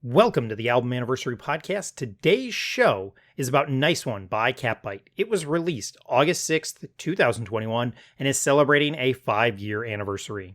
Welcome to the Album Anniversary Podcast. Today's show is about Nice One by Catbite. It was released August 6th, 2021, and is celebrating a 5-year anniversary.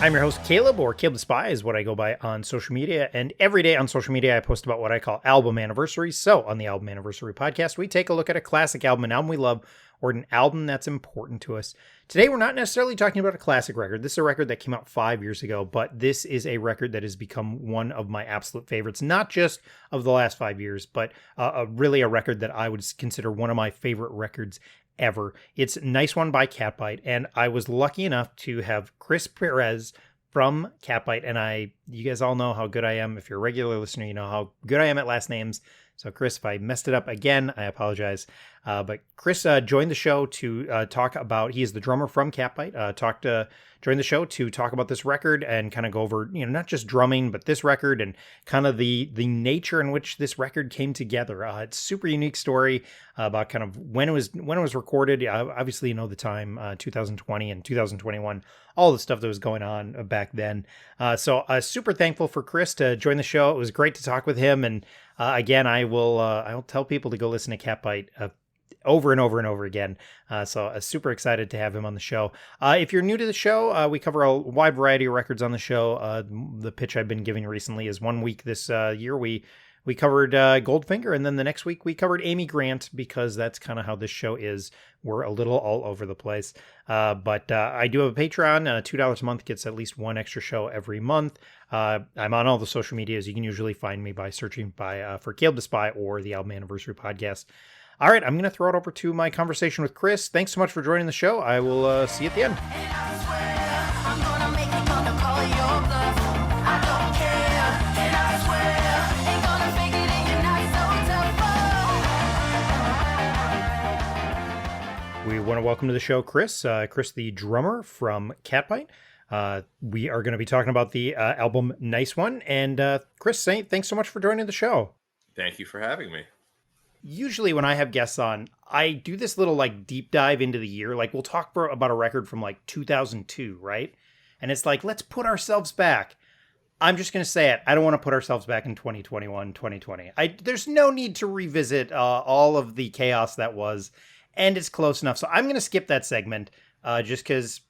I'm your host, Caleb, or Caleb the Spy is what I go by on social media. And every day on social media, I post about what I call album anniversaries. So on the Album Anniversary Podcast, we take a look at a classic album, an album we love, or an album that's important to us. Today, we're not necessarily talking about a classic record. This is a record that came out 5 years ago, but this is a record that has become one of my absolute favorites, not just of the last 5 years, but really a record that I would consider one of my favorite records ever. It's Nice One by Catbite, and I was lucky enough to have Chris Pires from Catbite, and you guys all know how good I am. If you're a regular listener, you know how good I am at last names. So Chris, if I messed it up again, I apologize. But Chris joined the show to talk about, he is the drummer from Catbite, joined the show to talk about this record and kind of go over, not just drumming, but this record and kind of the nature in which this record came together. It's a super unique story about kind of when it was recorded. Obviously, the time, 2020 and 2021, all the stuff that was going on back then. So super thankful for Chris to join the show. It was great to talk with him. And again, I'll tell people to go listen to Catbite over and over and over again. So super excited to have him on the show. If you're new to the show, we cover a wide variety of records on the show. The pitch I've been giving recently is 1 week this year we covered Goldfinger, and then the next week we covered Amy Grant, because that's kind of how this show is. We're a little all over the place. But I do have a Patreon. $2 a month gets at least one extra show every month. I'm on all the social medias. You can usually find me by searching for Caleb the Spy or the Album Anniversary Podcast. All right, I'm going to throw it over to my conversation with Chris. Thanks so much for joining the show. I will see you at the end. We want to welcome to the show Chris, Chris the drummer from Catbite. We are going to be talking about the album Nice One. And Chris, thanks so much for joining the show. Thank you for having me. Usually when I have guests on, I do this little deep dive into the year. We'll talk about a record from 2002, right? And it's let's put ourselves back. I'm just going to say it. I don't want to put ourselves back in 2021, 2020. There's no need to revisit all of the chaos that was, and it's close enough. So I'm going to skip that segment just because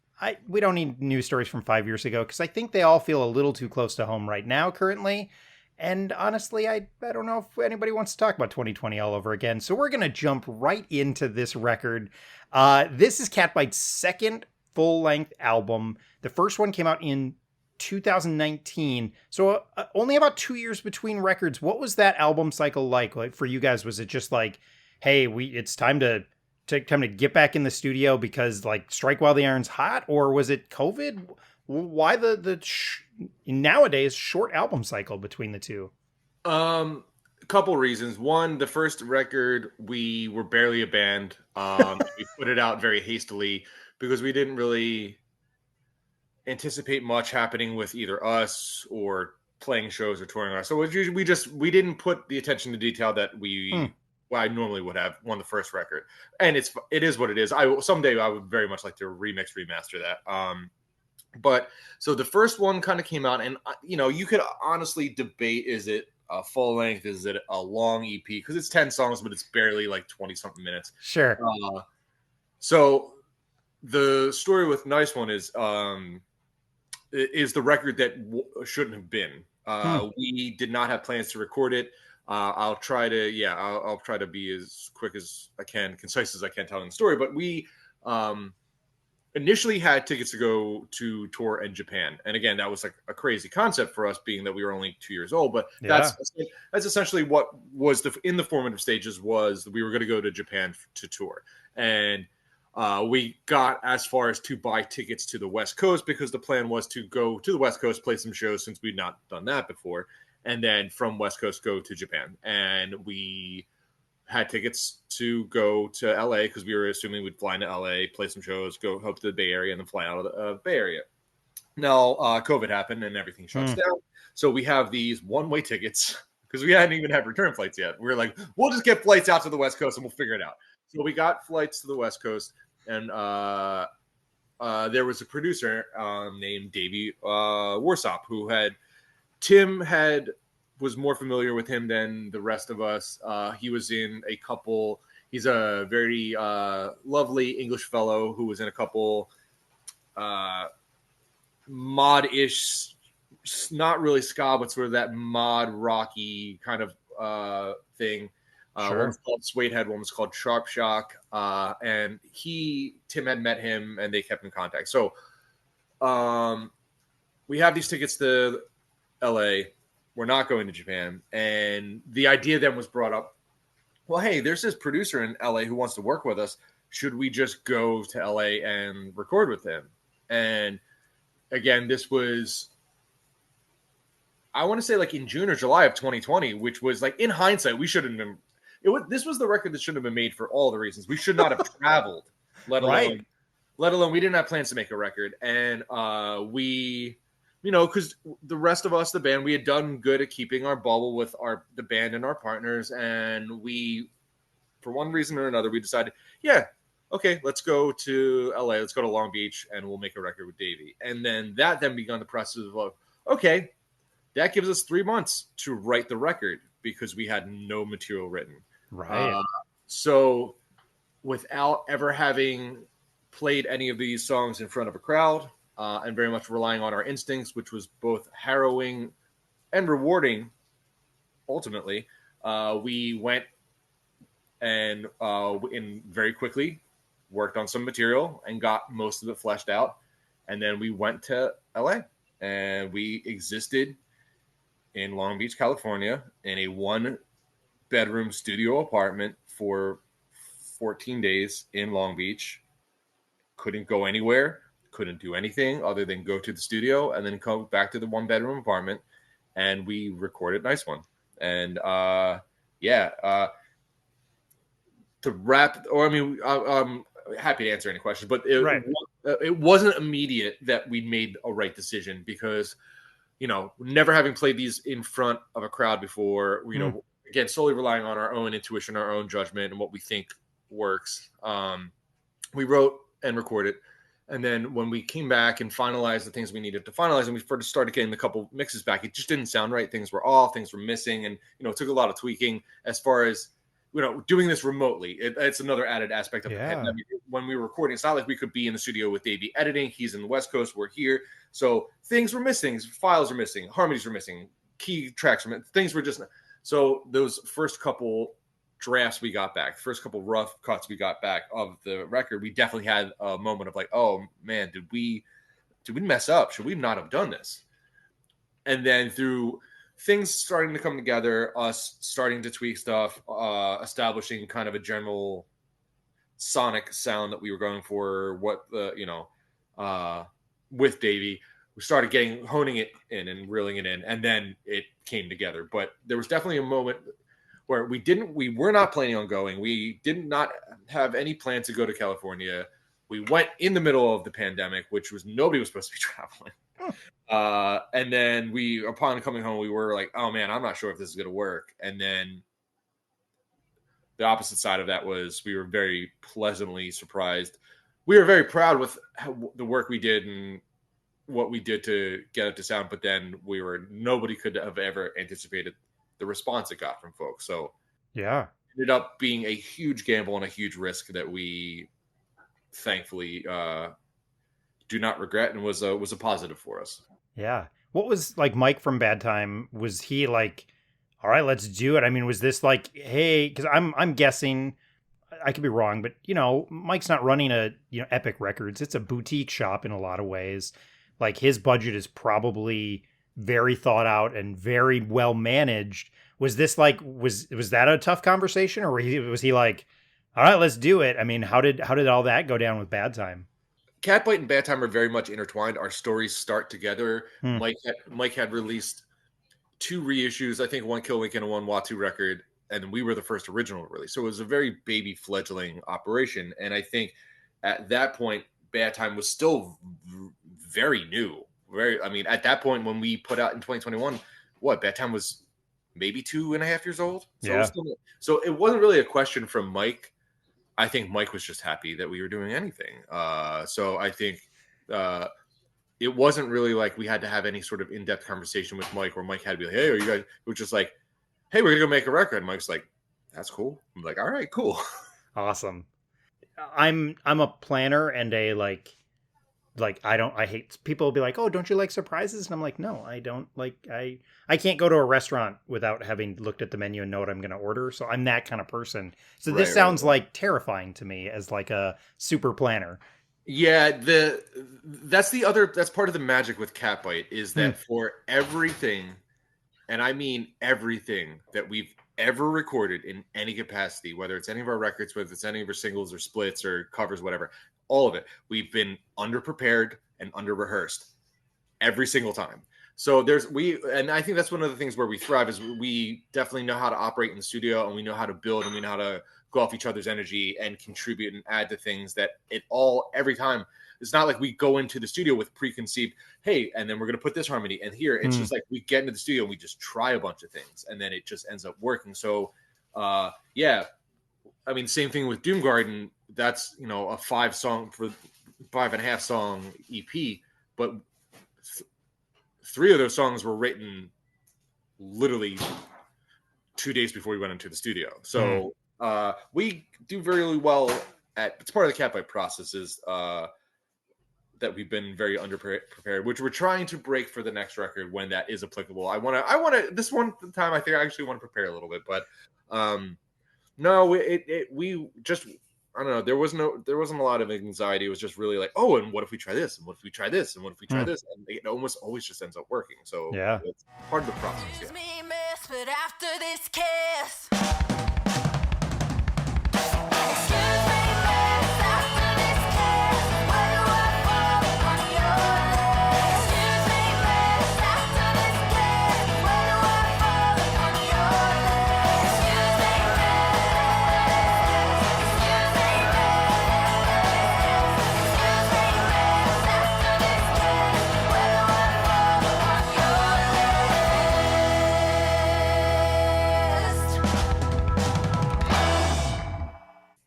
we don't need news stories from 5 years ago, because I think they all feel a little too close to home right now currently. And honestly, I don't know if anybody wants to talk about 2020 all over again. So we're going to jump right into this record. This is Catbite's second full-length album. The first one came out in 2019. So only about 2 years between records. What was that album cycle like for you guys? Was it just hey, it's time to get back in the studio because strike while the iron's hot? Or was it COVID? Why the nowadays short album cycle between the two? A couple reasons. One, the first record, we were barely a band. We put it out very hastily because we didn't really anticipate much happening with either us or playing shows or touring. So we didn't put the attention to detail that I normally would have on the first record. And it is what it is. Someday I would very much like to remaster that. But so the first one kind of came out, and you could honestly debate, is it a full length, is it a long EP, because it's 10 songs but it's barely 20 something minutes. Sure. So the story with Nice One is the record that shouldn't have been. We did not have plans to record it. I'll try to be as quick as I can, concise as I can telling the story, but we initially had tickets to go to tour in Japan. And again, that was a crazy concept for us, being that we were only 2 years old. But that's essentially what was in the formative stages, was that we were going to go to Japan to tour. And we got as far as to buy tickets to the West Coast, because the plan was to go to the West Coast, play some shows, since we'd not done that before. and then from West Coast go to Japan. And we had tickets to go to LA because we were assuming we'd fly into LA, play some shows, go up to the Bay Area, and then fly out of the Bay Area. Now, COVID happened and everything shuts down. So we have these one-way tickets because we hadn't even had return flights yet. We were like, we'll just get flights out to the West Coast and we'll figure it out. So we got flights to the West Coast, and there was a producer named Davey Warsop who was more familiar with him than the rest of us. He was in a couple. He's a very lovely English fellow who was in a couple mod-ish, not really ska, but sort of that mod rocky kind of thing. One was called Suede Head, one was called Sharp Shock, and Tim had met him, and they kept in contact. So we have these tickets to LA. We're not going to Japan, and the idea then was brought up. Well, hey, there's this producer in LA who wants to work with us. Should we just go to LA and record with him? And again, this was, I want to say like in June or July of 2020, which was like, in hindsight, we shouldn't have been. This was the record that should have been made for all the reasons. We should not have traveled, let alone we didn't have plans to make a record. And because the rest of us, the band, we had done good at keeping our bubble with the band and our partners. And we, for one reason or another, we decided, yeah, okay, let's go to LA, let's go to Long Beach, and we'll make a record with Davey. And then that began the process of, okay, that gives us 3 months to write the record because we had no material written. Right. So without ever having played any of these songs in front of a crowd, and very much relying on our instincts, which was both harrowing and rewarding, ultimately, we went and very quickly worked on some material and got most of it fleshed out. And then we went to LA, and we existed in Long Beach, California, in a 1-bedroom studio apartment for 14 days in Long Beach. Couldn't go anywhere, couldn't do anything other than go to the studio and then come back to the 1-bedroom apartment, and we recorded Nice One. And to wrap, I'm happy to answer any questions, but it wasn't immediate that we made a right decision because, never having played these in front of a crowd before, again, solely relying on our own intuition, our own judgment, and what we think works. We wrote and recorded. And then when we came back and finalized the things we needed to finalize, and we first started getting the couple mixes back, it just didn't sound right. Things were off, things were missing. And, it took a lot of tweaking as far as, doing this remotely. It's another added aspect of the pandemic. When we were recording, it's not like we could be in the studio with Davey editing. He's in the West Coast, we're here. So things were missing, files were missing, harmonies were missing, key tracks were missing. Things were just, so those first couple drafts we got back, first couple rough cuts we got back of the record, we definitely had a moment of like, oh man, did we mess up? Should we not have done this? And then through things starting to come together, us starting to tweak stuff, establishing kind of a general sonic sound that we were going for, with Davey, we started honing it in and reeling it in, and then it came together. But there was definitely a moment where we were not planning on going. We did not have any plan to go to California. We went in the middle of the pandemic, which was nobody was supposed to be traveling. And then upon coming home, we were like, oh man, I'm not sure if this is going to work. And then the opposite side of that was we were very pleasantly surprised. We were very proud with the work we did and what we did to get it to sound. But then nobody could have ever anticipated the response it got from folks. So it ended up being a huge gamble and a huge risk that we thankfully do not regret, and was a positive for us. Yeah. What was like Mike from Bad Time? Was he like, all right, let's do it? I mean, was this like, hey, because I'm guessing, I could be wrong, but Mike's not running a Epic Records. It's a boutique shop in a lot of ways. Like his budget is probably very thought out and very well managed. Was this like, was that a tough conversation, or was he like, all right, let's do it? I mean, how did all that go down with Bad Time? Catbite and Bad Time are very much intertwined. Our stories start together. Mike had released 2 reissues. I think one Kill Weekend and one Watu record, and we were the first original release. So it was a very baby fledgling operation. And I think at that point, Bad Time was still very new. I mean, at that point when we put out in 2021, what Bad Time was maybe 2.5 years old. So Yeah. So it wasn't really a question from Mike. I think Mike was just happy that we were doing anything. So I think it wasn't really like we had to have any sort of in-depth conversation with Mike where Mike had to be like, hey, are you guys, it was just like, hey, we're gonna go make a record. And Mike's like, that's cool. I'm like, all right, cool. Awesome. I'm a planner and a I hate people will be like, oh, don't you like surprises? And I'm like, no, I don't I can't go to a restaurant without having looked at the menu and know what I'm going to order. So I'm that kind of person. So this sounds like terrifying to me as like a super planner. Yeah, that's part of the magic with Catbite is that for everything, and I mean everything that we've ever recorded in any capacity, whether it's any of our records, whether it's any of our singles or splits or covers, whatever, all of it, we've been underprepared and under rehearsed every single time. So and I think that's one of the things where we thrive is we definitely know how to operate in the studio, and we know how to build, and we know how to go off each other's energy and contribute and add to things that every time. It's not like we go into the studio with preconceived, hey, and then we're going to put this harmony and here. It's just like we get into the studio and we just try a bunch of things, and then it just ends up working. So, yeah, I mean, same thing with Doom Garden. That's, a 5.5 song EP, but 3 of those songs were written literally 2 days before we went into the studio. So we do very well it's part of the Catbite process is that we've been very underprepared, which we're trying to break for the next record when that is applicable. I want to this one time I think I actually want to prepare a little bit, but no, we just, I don't know. There wasn't a lot of anxiety. It was just really like, oh, and what if we try this? And what if we try this? And what if we try this? And it almost always just ends up working. So yeah, it's part of the process. Yeah. But after this kiss.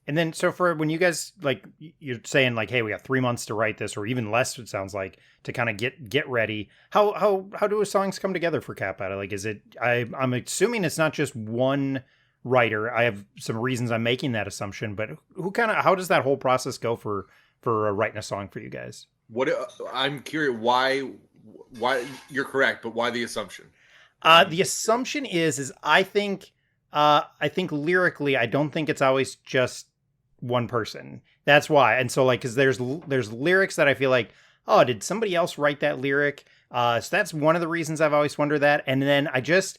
And then, so for when you guys you're saying like, hey, we got 3 months to write this, or even less, it sounds like, to kind of get ready. How do songs come together for Catbite? Like, is it? I'm assuming it's not just one writer. I have some reasons I'm making that assumption, but how does that whole process go for writing a song for you guys? I'm curious why you're correct, but why the assumption? The assumption is I think lyrically, I don't think it's always just one person. That's why. And so because there's lyrics that I feel like, oh, did somebody else write that lyric? So that's one of the reasons I've always wondered that. And then I just,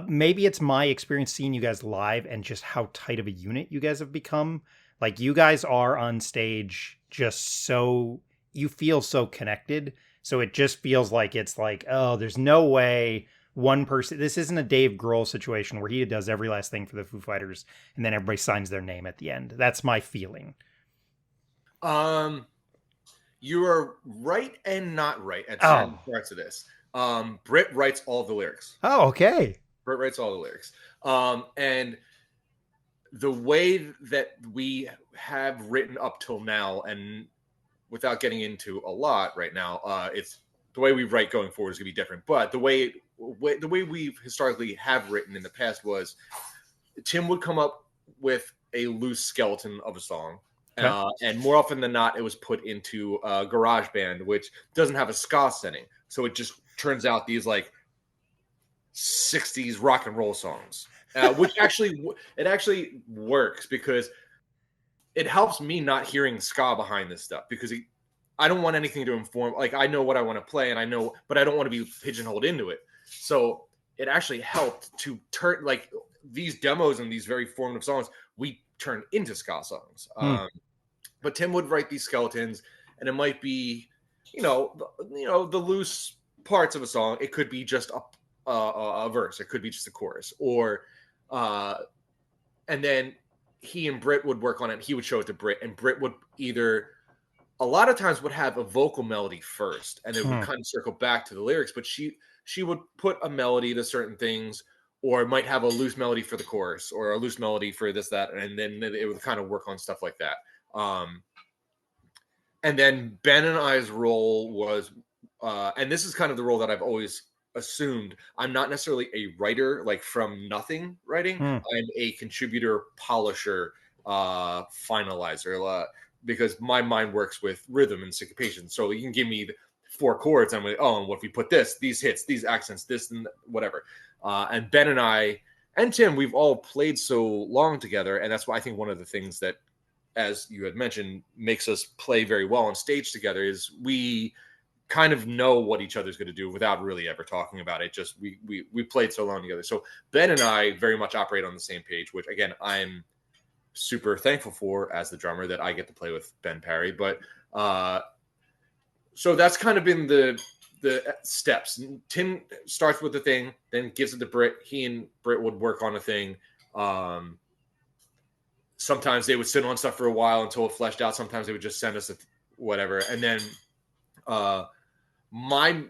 maybe it's my experience seeing you guys live and just how tight of a unit you guys have become. Like, you guys are on stage just so, you feel so connected. So it just feels like it's like, oh, there's no way one person, this isn't a Dave Grohl situation where he does every last thing for the Foo Fighters and then everybody signs their name at the end. That's my feeling. You are right and not right at certain parts of this. Britt writes all the lyrics. Oh, okay. Britt writes all the lyrics. And the way that we have written up till now, and without getting into a lot right now, it's the way we write going forward is going to be different. But the way we've historically have written in the past was Tim would come up with a loose skeleton of a song. And more often than not, it was put into GarageBand, which doesn't have a ska setting. So it just turns out these like 60s rock and roll songs, which actually works because it helps me not hearing ska behind this stuff, because I don't want anything to inform. Like, I know what I want to play, and I know, but I don't want to be pigeonholed into it. So it actually helped to turn like these demos and these very formative songs we turned into ska songs. But Tim would write these skeletons, and it might be, the loose parts of a song. It could be just a verse. It could be just a chorus, or and then he and Britt would work on it. He would show it to Britt, and Britt would either a lot of times would have a vocal melody first, and then would kind of circle back to the lyrics. But she would put a melody to certain things, or might have a loose melody for the chorus, or a loose melody for this, that, and then it would kind of work on stuff like that. And then Ben and I's role was, and this is kind of the role that I've always assumed. I'm not necessarily a writer, like from nothing writing. I'm a contributor, polisher, finalizer, because my mind works with rhythm and syncopation. So you can give me 4 chords, and I'm like, oh, and what if we put this, these hits, these accents, this and whatever. And Ben and I and Tim, we've all played so long together, and that's why I think one of the things that, as you had mentioned, makes us play very well on stage together is we kind of know what each other's going to do without really ever talking about it. Just we played so long together. So Ben and I very much operate on the same page, which again, I'm super thankful for as the drummer that I get to play with Ben Parry. But so that's kind of been the steps. Tim starts with the thing, then gives it to Britt. He and Britt would work on a thing. Sometimes they would sit on stuff for a while until it fleshed out. Sometimes they would just send us whatever. And then my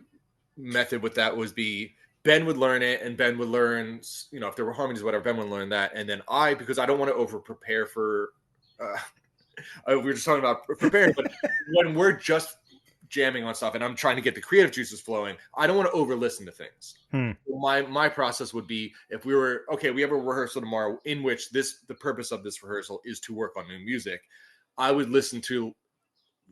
method with that was Ben would learn it, and Ben would learn, if there were harmonies or whatever, Ben would learn that. And then because I don't want to over prepare for, we were just talking about preparing, but when we're just jamming on stuff and I'm trying to get the creative juices flowing, I don't want to over listen to things. My process would be, if we were, okay, we have a rehearsal tomorrow in which the purpose of this rehearsal is to work on new music. I would listen to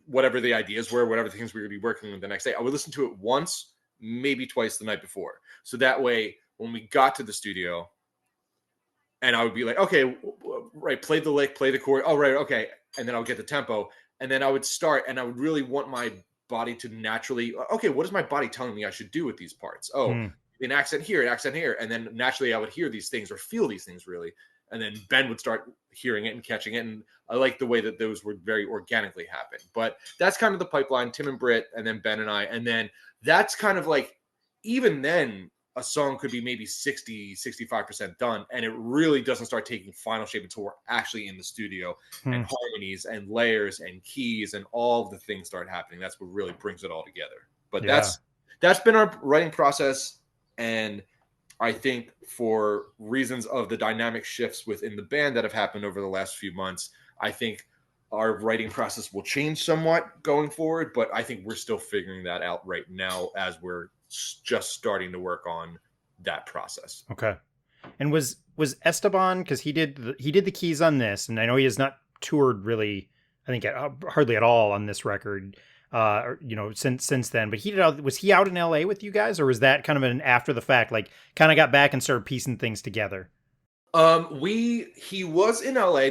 whatever the ideas were, whatever the things we would be working with the next day. I would listen to it once, maybe twice the night before. So that way, when we got to the studio, and I would be like, okay, right, play the lick, play the chord. Oh, right, okay. And then I would get the tempo. And then I would start, and I would really want my body to naturally, okay, what is my body telling me I should do with these parts? Oh, an accent here, an accent here. And then naturally I would hear these things or feel these things really. And then Ben would start hearing it and catching it. And I like the way that those would very organically happen. But that's kind of the pipeline, Tim and Britt, and then Ben and I. And then that's kind of like, even then, a song could be maybe 60, 65% done. And it really doesn't start taking final shape until we're actually in the studio and harmonies and layers and keys and all of the things start happening. That's what really brings it all together. But that's been our writing process. And I think for reasons of the dynamic shifts within the band that have happened over the last few months, I think our writing process will change somewhat going forward. But I think we're still figuring that out right now as we're just starting to work on that process. Okay. And was Esteban, because he did the keys on this, and I know he has not toured really, I think hardly at all on this record, since then. But was he out in LA with you guys, or was that kind of an after the fact, like kind of got back and started piecing things together? He was in LA.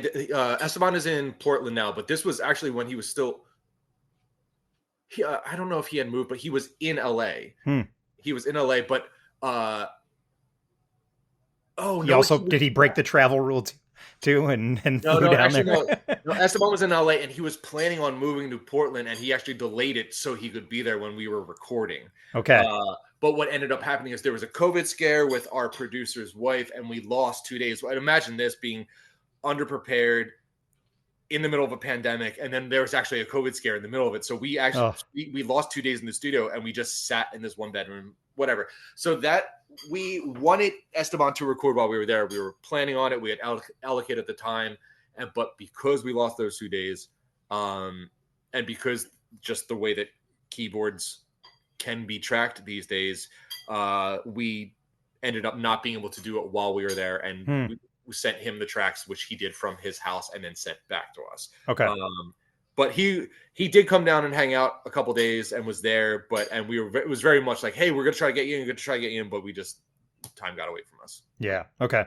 Esteban is in Portland now, but this was actually when he was still. I don't know if he had moved, but he was in LA. He was in LA, but did he break the travel rule too and flew down actually, there? No, Esteban was in LA and he was planning on moving to Portland, and he actually delayed it so he could be there when we were recording. Okay. But what ended up happening is there was a COVID scare with our producer's wife, and we lost 2 days. I'd imagine this being underprepared in the middle of a pandemic, and then there was actually a COVID scare in the middle of it. So we actually we lost 2 days in the studio, and we just sat in this one bedroom, whatever. So that we wanted Esteban to record while we were there. We were planning on it. We had allocated the time, but because we lost those 2 days, and because just the way that keyboards can be tracked these days, we ended up not being able to do it while we were there, and we sent him the tracks, which he did from his house and then sent back to us. Okay. But he did come down and hang out a couple days and was there, it was very much like, hey, we're going to try to get you in, but time got away from us. Yeah. Okay.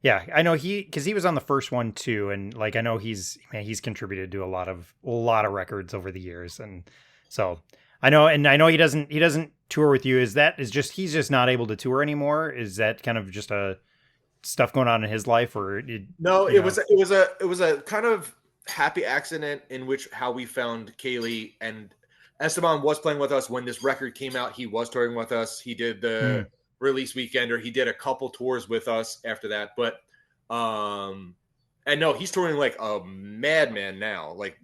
Yeah. I know cause he was on the first one too. And like, I know he's contributed to a lot of records over the years. And so I know he doesn't tour with you. He's just not able to tour anymore. Is that kind of just stuff going on in his life, or it was a kind of happy accident in which how we found Kaylee, and Esteban was playing with us when this record came out. He was touring with us. He did the release weekend, or he did a couple tours with us after that. But and no, he's touring like a madman now. Like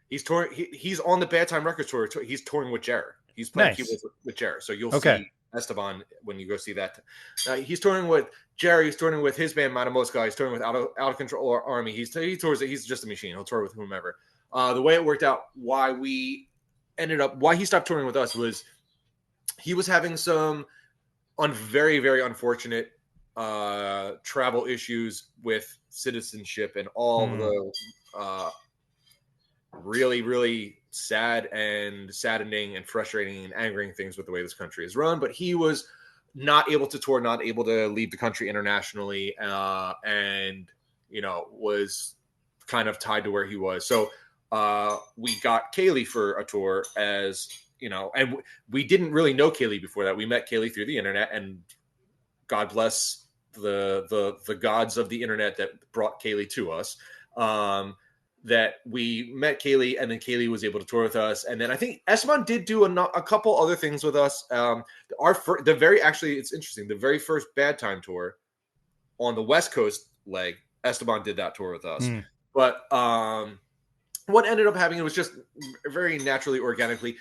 he's touring. He's on the Bad Time Records tour. He's touring with Jer. He's playing keyboards with Jer. So you'll see Esteban when you go see that. He's touring with Jerry. He's touring with his band Matamoska. He's touring with Out of Control Army. He tours it. He's just a machine. He'll tour with whomever. The way it worked out, why he stopped touring with us was he was having some very, very unfortunate travel issues with citizenship and all the really, really sad and saddening and frustrating and angering things with the way this country is run. But he was not able to tour, not able to leave the country internationally, and was kind of tied to where he was. So we got Kaylee for a tour, as and we didn't really know Kaylee before that. We met Kaylee through the internet, and God bless the gods of the internet that brought Kaylee to us. That we met Kaylee, and then Kaylee was able to tour with us. And then I think Esteban did do a couple other things with us. It's interesting. The very first Bad Time tour on the West Coast leg, Esteban did that tour with us. But what ended up happening, it was just very naturally, organically.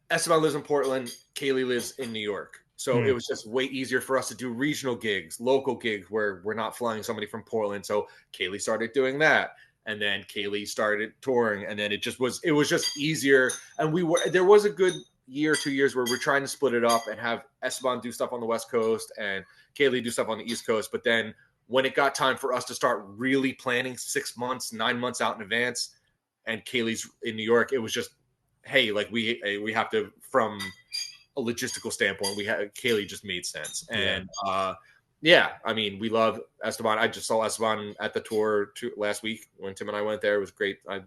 Esteban lives in Portland. Kaylee lives in New York. So it was just way easier for us to do regional gigs, local gigs, where we're not flying somebody from Portland. So Kaylee started doing that. And then Kaylee started touring, and then it was just easier. And there was a good year, 2 years where we're trying to split it up and have Esteban do stuff on the West Coast and Kaylee do stuff on the East Coast. But then when it got time for us to start really planning 6 months, 9 months out in advance, and Kaylee's in New York, it was just, hey, like we have to, from a logistical standpoint, Kaylee just made sense. And I mean, we love Esteban. I just saw Esteban at the tour last week when Tim and I went there. It was great. I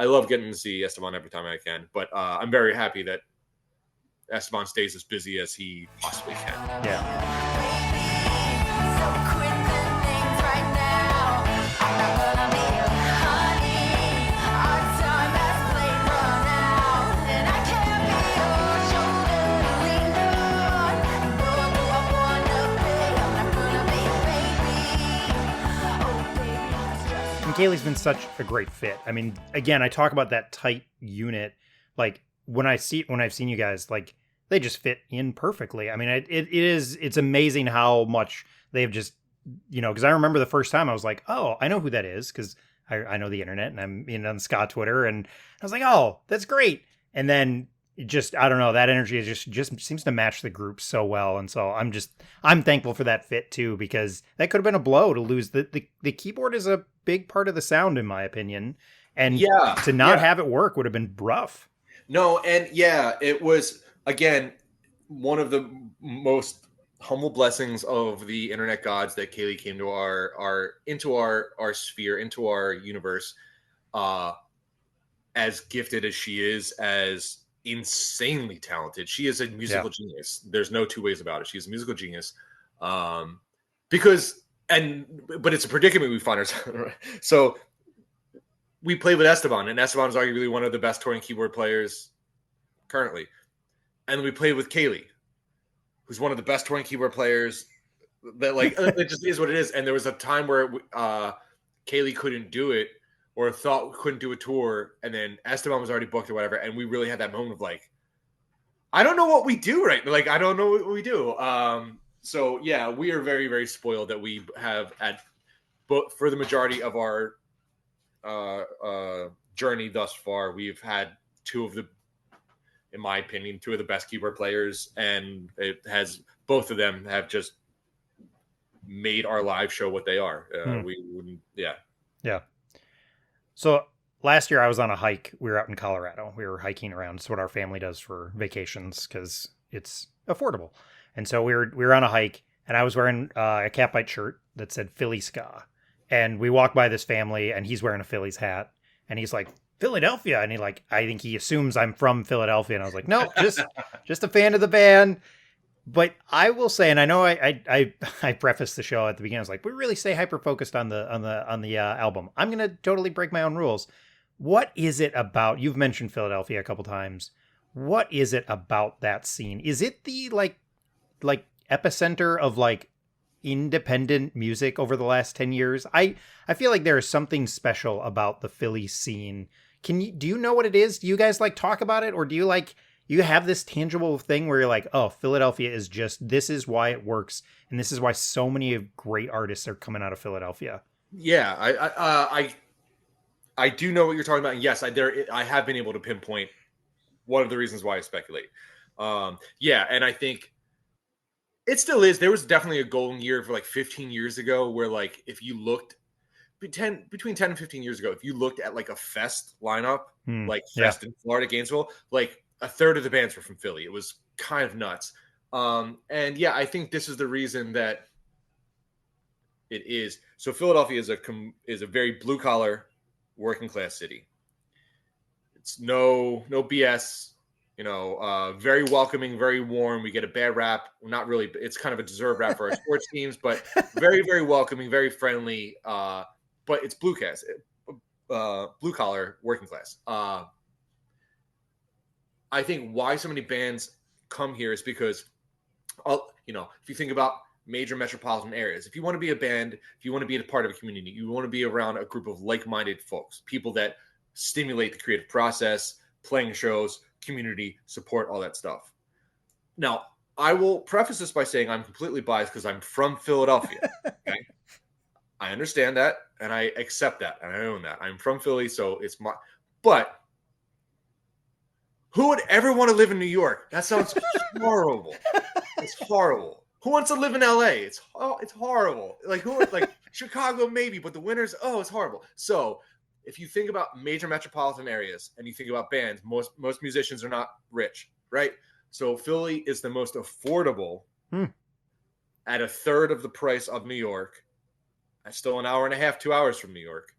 love getting to see Esteban every time I can. But I'm very happy that Esteban stays as busy as he possibly can. Yeah. Kaylee's been such a great fit. I mean, again, I talk about that tight unit. Like when I've seen you guys, like they just fit in perfectly. I mean, it's amazing how much they've just, because I remember the first time I was like, oh, I know who that is, because I know the internet and I'm on Ska Twitter, and I was like, oh, that's great. And then just, I don't know, that energy is just seems to match the group so well. And so I'm thankful for that fit too, because that could have been a blow to lose. The keyboard is a big part of the sound, in my opinion. And to not have it work would have been rough. No. And it was, again, one of the most humble blessings of the internet gods that Kaylee came to into our sphere, into our universe, as gifted as she is, as insanely talented. She is a musical genius. There's no two ways about it. She's a musical genius. But it's a predicament we find ourselves. So we played with Esteban, and Esteban is arguably one of the best touring keyboard players currently. And then we played with Kaylee, who's one of the best touring keyboard players. That it just is what it is. And there was a time where Kaylee couldn't do it, or couldn't do a tour, and then Esteban was already booked or whatever, and we really had that moment of like, I don't know what we do right. Like, I don't know what we do. So yeah, we are very, very spoiled that we have for the majority of our journey thus far, we've had in my opinion, two of the best keyboard players, and both of them have just made our live show what they are. We wouldn't, yeah. So last year I was on a hike. We were out in Colorado. We were hiking around. It's what our family does for vacations because it's affordable. And so we were on a hike, and I was wearing a Catbite shirt that said Philly Ska. And we walked by this family, and he's wearing a Phillies hat, and he's like, Philadelphia. And I think he assumes I'm from Philadelphia. And I was like, no, just a fan of the band. But I will say, and I know I prefaced the show at the beginning. I was like, we really stay hyper focused on the album. I'm gonna totally break my own rules. What is it about? You've mentioned Philadelphia a couple times. What is it about that scene? Is it the like epicenter of like independent music over the last 10 years. I feel like there is something special about the Philly scene. Do you know what it is? Do you guys like talk about it, or do you like, you have this tangible thing where you're like, oh, Philadelphia is just, this is why it works, and this is why so many of great artists are coming out of Philadelphia? Yeah, I do know what you're talking about. And yes, I have been able to pinpoint one of the reasons why I speculate. Yeah, and I think it still is. There was definitely a golden year for like 15 years ago where like if you looked between 10 and 15 years ago, if you looked at like a fest lineup, like Fest in Florida, Gainesville, like a third of the bands were from Philly. It was kind of nuts. And yeah, I think this is the reason that it is. So Philadelphia is a very blue collar, working class city. It's no BS. Very welcoming, very warm. We get a bad rap. Not really. It's kind of a deserved rap for our sports teams, but very, very welcoming, very friendly. But it's blue collar, working class. I think why so many bands come here is because, if you think about major metropolitan areas, if you want to be a band, if you want to be a part of a community, you want to be around a group of like-minded folks, people that stimulate the creative process, playing shows, community support, all that stuff. Now, I will preface this by saying I'm completely biased because I'm from Philadelphia. Okay? I understand that, and I accept that, and I own that. I'm from Philly, so it's my. But who would ever want to live in New York? That sounds horrible. It's horrible. Who wants to live in LA? It's horrible. Like Chicago maybe, but the winters, it's horrible. So if you think about major metropolitan areas and you think about bands, most musicians are not rich, right? So Philly is the most affordable at a third of the price of New York. That's still an hour and a half, 2 hours from New York.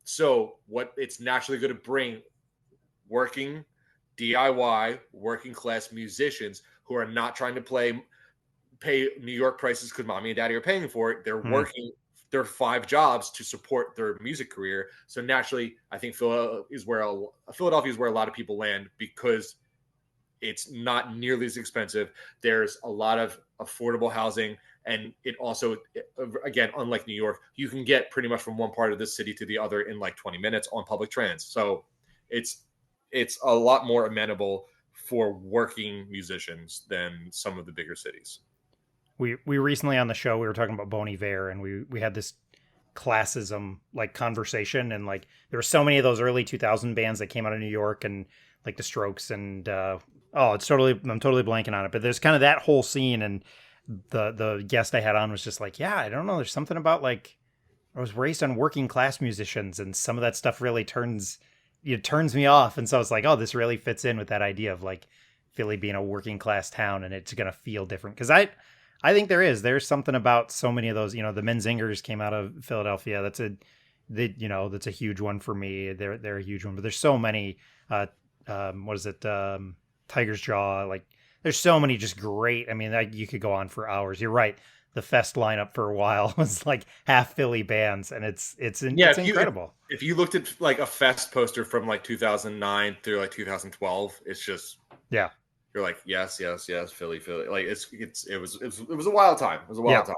So what it's naturally going to bring working DIY, working class musicians who are not trying to pay New York prices because mommy and daddy are paying for it. They're working their 5 jobs to support their music career. So naturally, I think Philadelphia is where a lot of people land because it's not nearly as expensive. There's a lot of affordable housing. And it also, again, unlike New York, you can get pretty much from one part of the city to the other in like 20 minutes on public trans. So it's a lot more amenable for working musicians than some of the bigger cities. We recently on the show, we were talking about Bon Iver, and we had this classism like conversation, and like there were so many of those early 2000 bands that came out of New York, and like the Strokes, and I'm totally blanking on it, but there's kind of that whole scene. And the guest I had on was just like, yeah, I don't know, there's something about like, I was raised on working class musicians, and some of that stuff really turns me off. And so I was like, oh, this really fits in with that idea of like Philly being a working class town, and it's gonna feel different. Because I think there's something about so many of those, the Menzingers came out of Philadelphia. That's a huge one for me. They're a huge one, but there's so many, Tiger's Jaw, like there's so many just great. I mean, you could go on for hours. You're right. The Fest lineup for a while was like half Philly bands, and it's incredible. If you looked at like a Fest poster from like 2009 through like 2012, it's just, yeah. You're like, yes, Philly. Like it was a wild time. It was a wild time.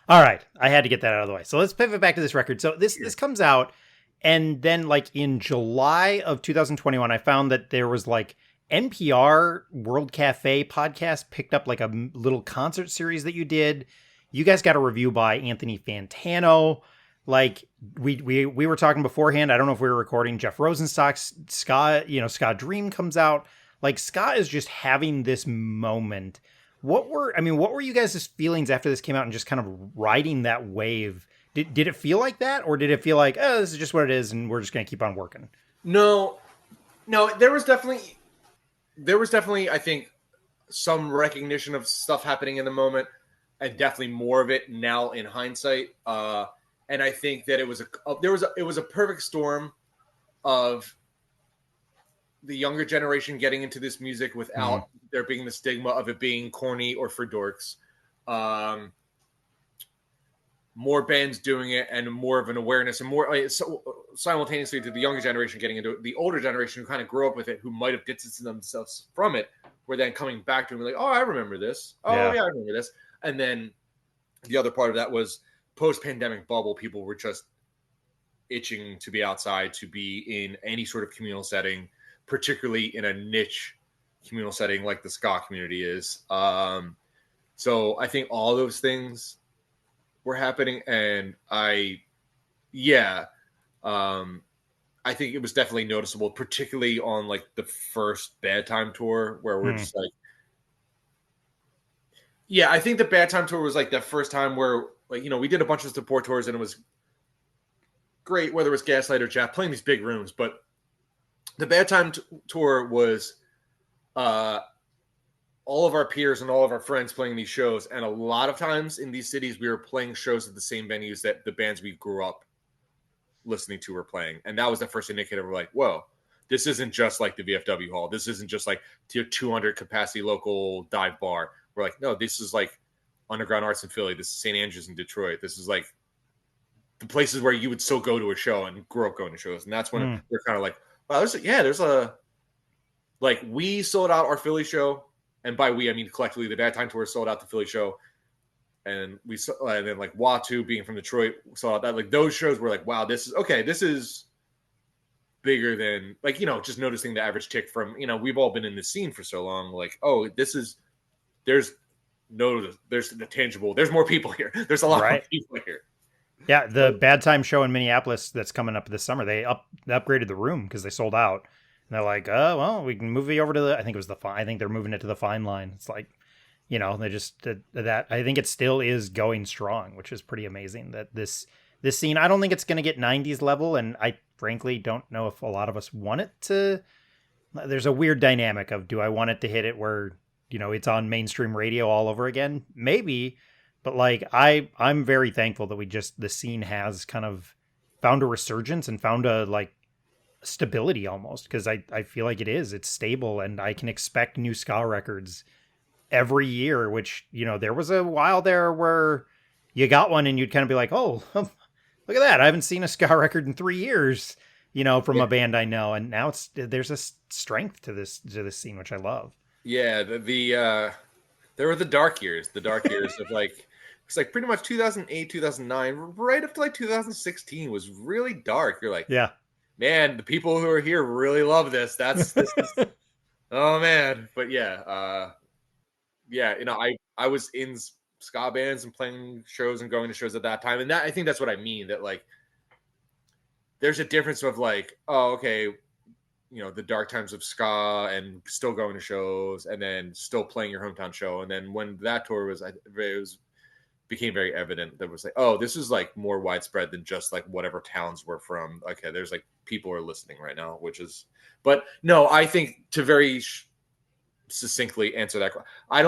All right, I had to get that out of the way. So let's pivot back to this record. So this comes out, and then like in July of 2021, I found that there was like NPR World Cafe podcast picked up like a little concert series that you did. You guys got a review by Anthony Fantano. Like we were talking beforehand. I don't know if we were recording. Jeff Rosenstock's Ska Dream comes out. Like Ska is just having this moment. What were you guys' feelings after this came out and just kind of riding that wave? Did it feel like that, or did it feel like, oh, this is just what it is and we're just going to keep on working? No, there was definitely, I think, some recognition of stuff happening in the moment, and definitely more of it now in hindsight. And I think that it was a perfect storm of the younger generation getting into this music without there being the stigma of it being corny or for dorks. More bands doing it, and more of an awareness, and more so simultaneously to the younger generation getting into it. The older generation who kind of grew up with it, who might have distanced themselves from it, were then coming back to me like, oh, I remember this. Oh, yeah, I remember this. And then the other part of that was post-pandemic bubble, people were just itching to be outside, to be in any sort of communal setting, particularly in a niche communal setting like the ska community is. So I think all those things were happening, and I think it was definitely noticeable, particularly on like the first Bad Time tour, where we're just like, I think the Bad Time tour was like the first time where, like, we did a bunch of support tours and it was great, whether it was Gaslight or Jeff playing these big rooms, but the Bad Time tour was all of our peers and all of our friends playing these shows, and a lot of times in these cities we were playing shows at the same venues that the bands we grew up listening to were playing, and that was the first indicator. We're like, whoa, this isn't just like the VFW hall, this isn't just like 200 capacity local dive bar. We're like, no, this is like Underground Arts in Philly, this is St. Andrews in Detroit, this is like the places where you would still go to a show and grow up going to shows. And that's when we're kind of like, wow, there's a like, we sold out our Philly show, and by we I mean collectively the Bad Time tour sold out the Philly show, and then like Watu being from Detroit saw that. Like, those shows were like, wow, this is bigger than, like, just noticing the average tick from, we've all been in this scene for so long. Like, oh, there's the tangible, there's more people here. There's a lot more people here. Yeah, the Bad Time show in Minneapolis that's coming up this summer, they upgraded the room because they sold out. And they're like, oh, well, we can move it over to I think they're moving it to the Fine Line. It's like, they just that. I think it still is going strong, which is pretty amazing. That this scene, I don't think it's going to get 90s level, and I frankly don't know if a lot of us want it to. There's a weird dynamic of, do I want it to hit it where, it's on mainstream radio all over again? Maybe, but like I'm very thankful that the scene has kind of found a resurgence and found a like stability almost, because I feel like it's stable, and I can expect new ska records every year, which, there was a while there where you got one and you'd kind of be like, oh, look at that, I haven't seen a ska record in 3 years, from a band I know. And now there's a strength to this scene, which I love. Yeah, there were the dark years of like, it's like pretty much 2008, 2009, right up to like 2016 was really dark. You're like, yeah, man, the people who are here really love this. This is, oh man. But yeah, I was in ska bands and playing shows and going to shows at that time, and I think that's what I mean. That like, there's a difference of like, oh, okay, the dark times of ska and still going to shows, and then still playing your hometown show, and then when that tour was, became very evident that was like, oh, this is like more widespread than just like whatever towns we're from. Okay, there's like people are listening right now, which is, but no, I think to very succinctly answer that, I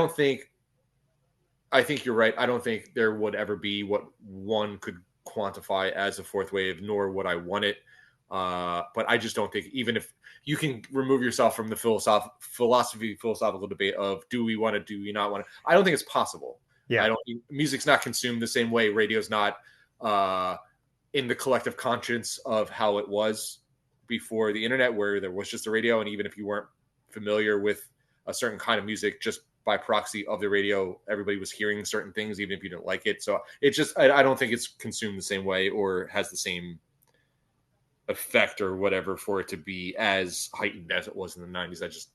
think you're right. I don't think there would ever be what one could quantify as a fourth wave, nor would I want it. But I just don't think, even if you can remove yourself from the philosophical debate of do we not want to, I don't think it's possible. Yeah, music's not consumed the same way. Radio's not in the collective conscience of how it was before the internet, where there was just a radio, and even if you weren't familiar with a certain kind of music, just by proxy of the radio, everybody was hearing certain things, even if you didn't like it. So it's just, I don't think it's consumed the same way or has the same effect or whatever for it to be as heightened as it was in the 90s.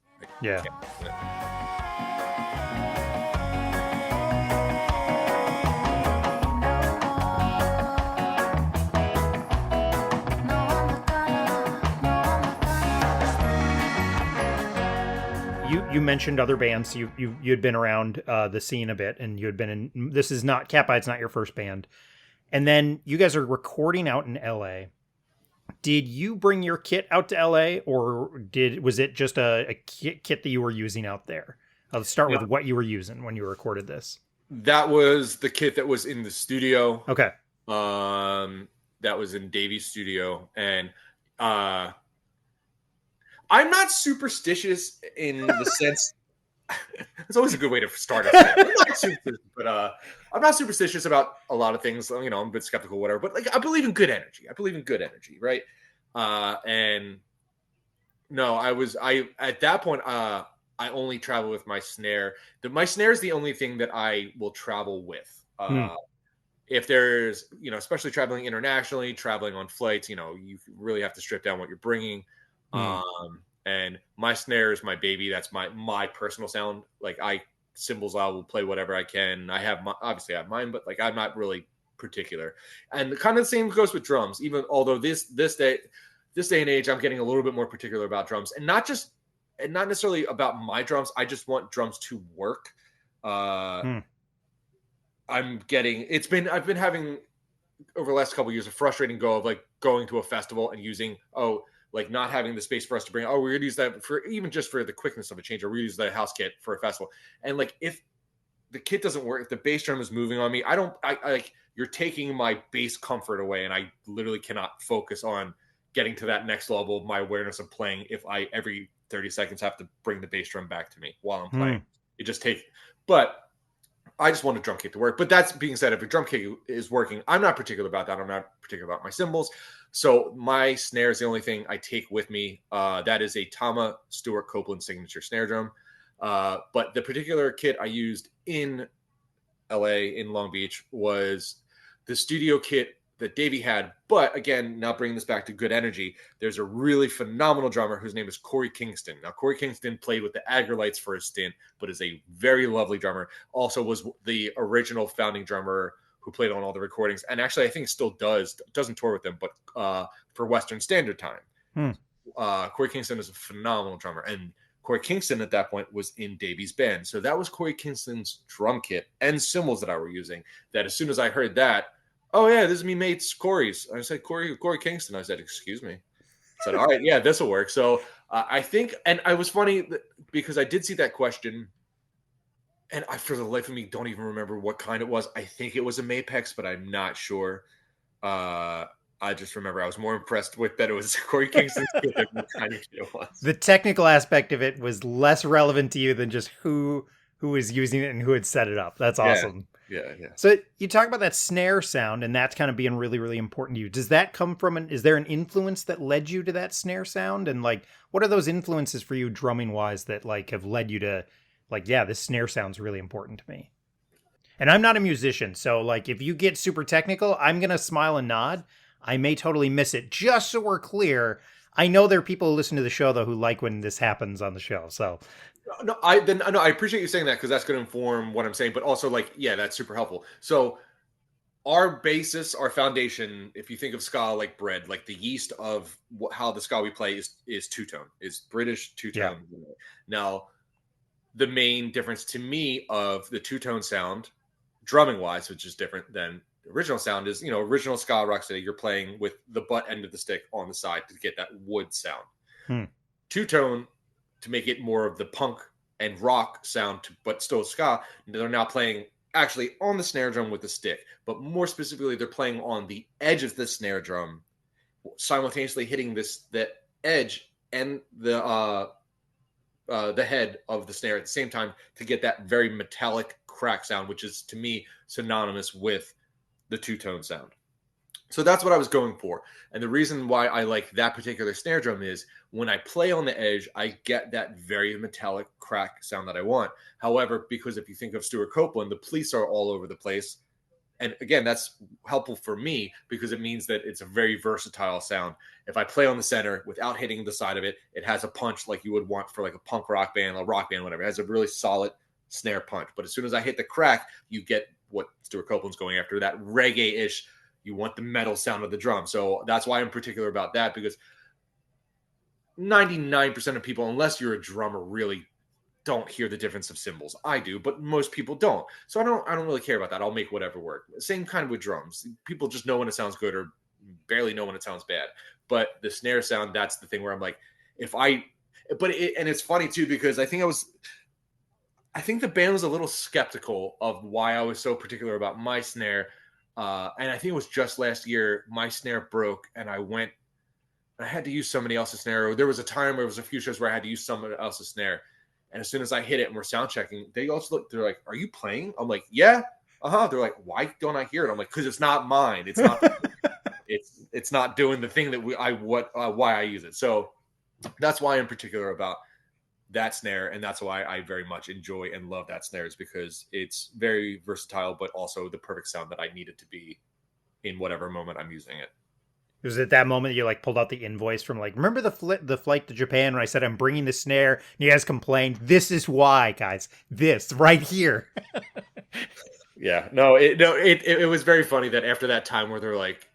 You mentioned other bands. You'd been around the scene a bit, and you had been in. This is not Catbite. It's not your first band, and then you guys are recording out in LA. Did you bring your kit out to LA, or was it just a kit that you were using out there? Let's start with what you were using when you recorded this. That was the kit that was in the studio. Okay. That was in Davy's studio, and I'm not superstitious in the sense. It's always a good way to start it. I'm not superstitious about a lot of things. I'm a bit skeptical, whatever. But like, I believe in good energy. Right? And no, I at that point. I only travel with my snare. My snare is the only thing that I will travel with. If there's, especially traveling internationally, traveling on flights, you really have to strip down what you're bringing. And my snare is my baby. That's my personal sound. Like cymbals, I will play whatever I can. Obviously I have mine, but like I'm not really particular. And kind of the same goes with drums. Even although this day and age, I'm getting a little bit more particular about drums, and not necessarily about my drums. I just want drums to work. I've been having over the last couple of years a frustrating go of like going to a festival and using like not having the space for us to bring. We're gonna use that for even just for the quickness of a change, or we use the house kit for a festival. And like if the kit doesn't work, if the bass drum is moving on me, I like you're taking my bass comfort away, and I literally cannot focus on getting to that next level of my awareness of playing if I every 30 seconds have to bring the bass drum back to me while I'm playing. It just takes, but I just want a drum kit to work. But that's being said, if a drum kit is working, I'm not particular about that. I'm not particular about my cymbals. So my snare is the only thing I take with me. That is a Tama Stewart Copeland signature snare drum. But the particular kit I used in LA, in Long Beach, was the studio kit that Davey had. But again, now bringing this back to good energy, there's a really phenomenal drummer whose name is Corey Kingston. Now, Corey Kingston played with the Agrolites for a stint, but is a very lovely drummer. Also was the original founding drummer who played on all the recordings. And actually, I think still doesn't tour with them, but for Western Standard Time. Corey Kingston is a phenomenal drummer. And Corey Kingston at that point was in Davey's band. So that was Corey Kingston's drum kit and cymbals that I were using. That as soon as I heard that, oh yeah, this is me mate's Corey's. I said, Corey Kingston. I said, excuse me. I said, all right, yeah, this will work. So I think, and I was funny because I did see that question, and I, for the life of me, don't even remember what kind it was. I think it was a Mapex, but I'm not sure. I just remember I was more impressed with that it was Corey Kingston's kit than what kind of kit it was. The technical aspect of it was less relevant to you than just who was using it and who had set it up. That's awesome. Yeah. So you talk about that snare sound, and that's kind of being really, really important to you. Does that come from is there an influence that led you to that snare sound? And like, what are those influences for you drumming wise that like have led you to like, yeah, this snare sound's really important to me? And I'm not a musician, so like if you get super technical, I'm going to smile and nod. I may totally miss it. Just so we're clear, I know there are people who listen to the show though who like when this happens on the show. So I appreciate you saying that, because that's going to inform what I'm saying. But also, like, yeah, that's super helpful. So our basis, our foundation, if you think of ska like bread, like the yeast of how the ska we play is two-tone, is British two-tone. Yeah. Now, the main difference to me of the two-tone sound, drumming wise, which is different than the original sound, is, original ska rocksteady, you're playing with the butt end of the stick on the side to get that wood sound. Two-tone, to make it more of the punk and rock sound, but still ska, they're now playing actually on the snare drum with the stick, but more specifically, they're playing on the edge of the snare drum, simultaneously hitting the edge and the head of the snare at the same time to get that very metallic crack sound, which is to me synonymous with the two-tone sound. So that's what I was going for. And the reason why I like that particular snare drum is when I play on the edge, I get that very metallic crack sound that I want. However, because if you think of Stewart Copeland, the police are all over the place. And again, that's helpful for me because it means that it's a very versatile sound. If I play on the center without hitting the side of it, it has a punch like you would want for like a punk rock band, a rock band, whatever. It has a really solid snare punch. But as soon as I hit the crack, you get what Stewart Copeland's going after, that reggae-ish. You want the metal sound of the drum. So that's why I'm particular about that, because 99% of people, unless you're a drummer, really don't hear the difference of cymbals. I do, but most people don't. So I don't really care about that. I'll make whatever work. Same kind of with drums. People just know when it sounds good or barely know when it sounds bad. But the snare sound, that's the thing where I'm like, and it's funny too, because I think the band was a little skeptical of why I was so particular about my snare. And I think it was just last year, my snare broke and I had to use somebody else's snare. There was a time where it was a few shows where I had to use someone else's snare. And as soon as I hit it and we're sound checking, they're like, are you playing? I'm like, yeah. They're like, why don't I hear it? I'm like, because it's not mine. It's not, it's not doing the thing that why I use it. So that's why I'm particular about that snare, and that's why I very much enjoy and love that snare, is because it's very versatile, but also the perfect sound that I need it to be in whatever moment I'm using it. It was at that moment that you like pulled out the invoice from like, remember the flight to Japan when I said I'm bringing the snare and you guys complained? This is why, guys. This right here. Yeah, no, it was very funny that after that time where they're like,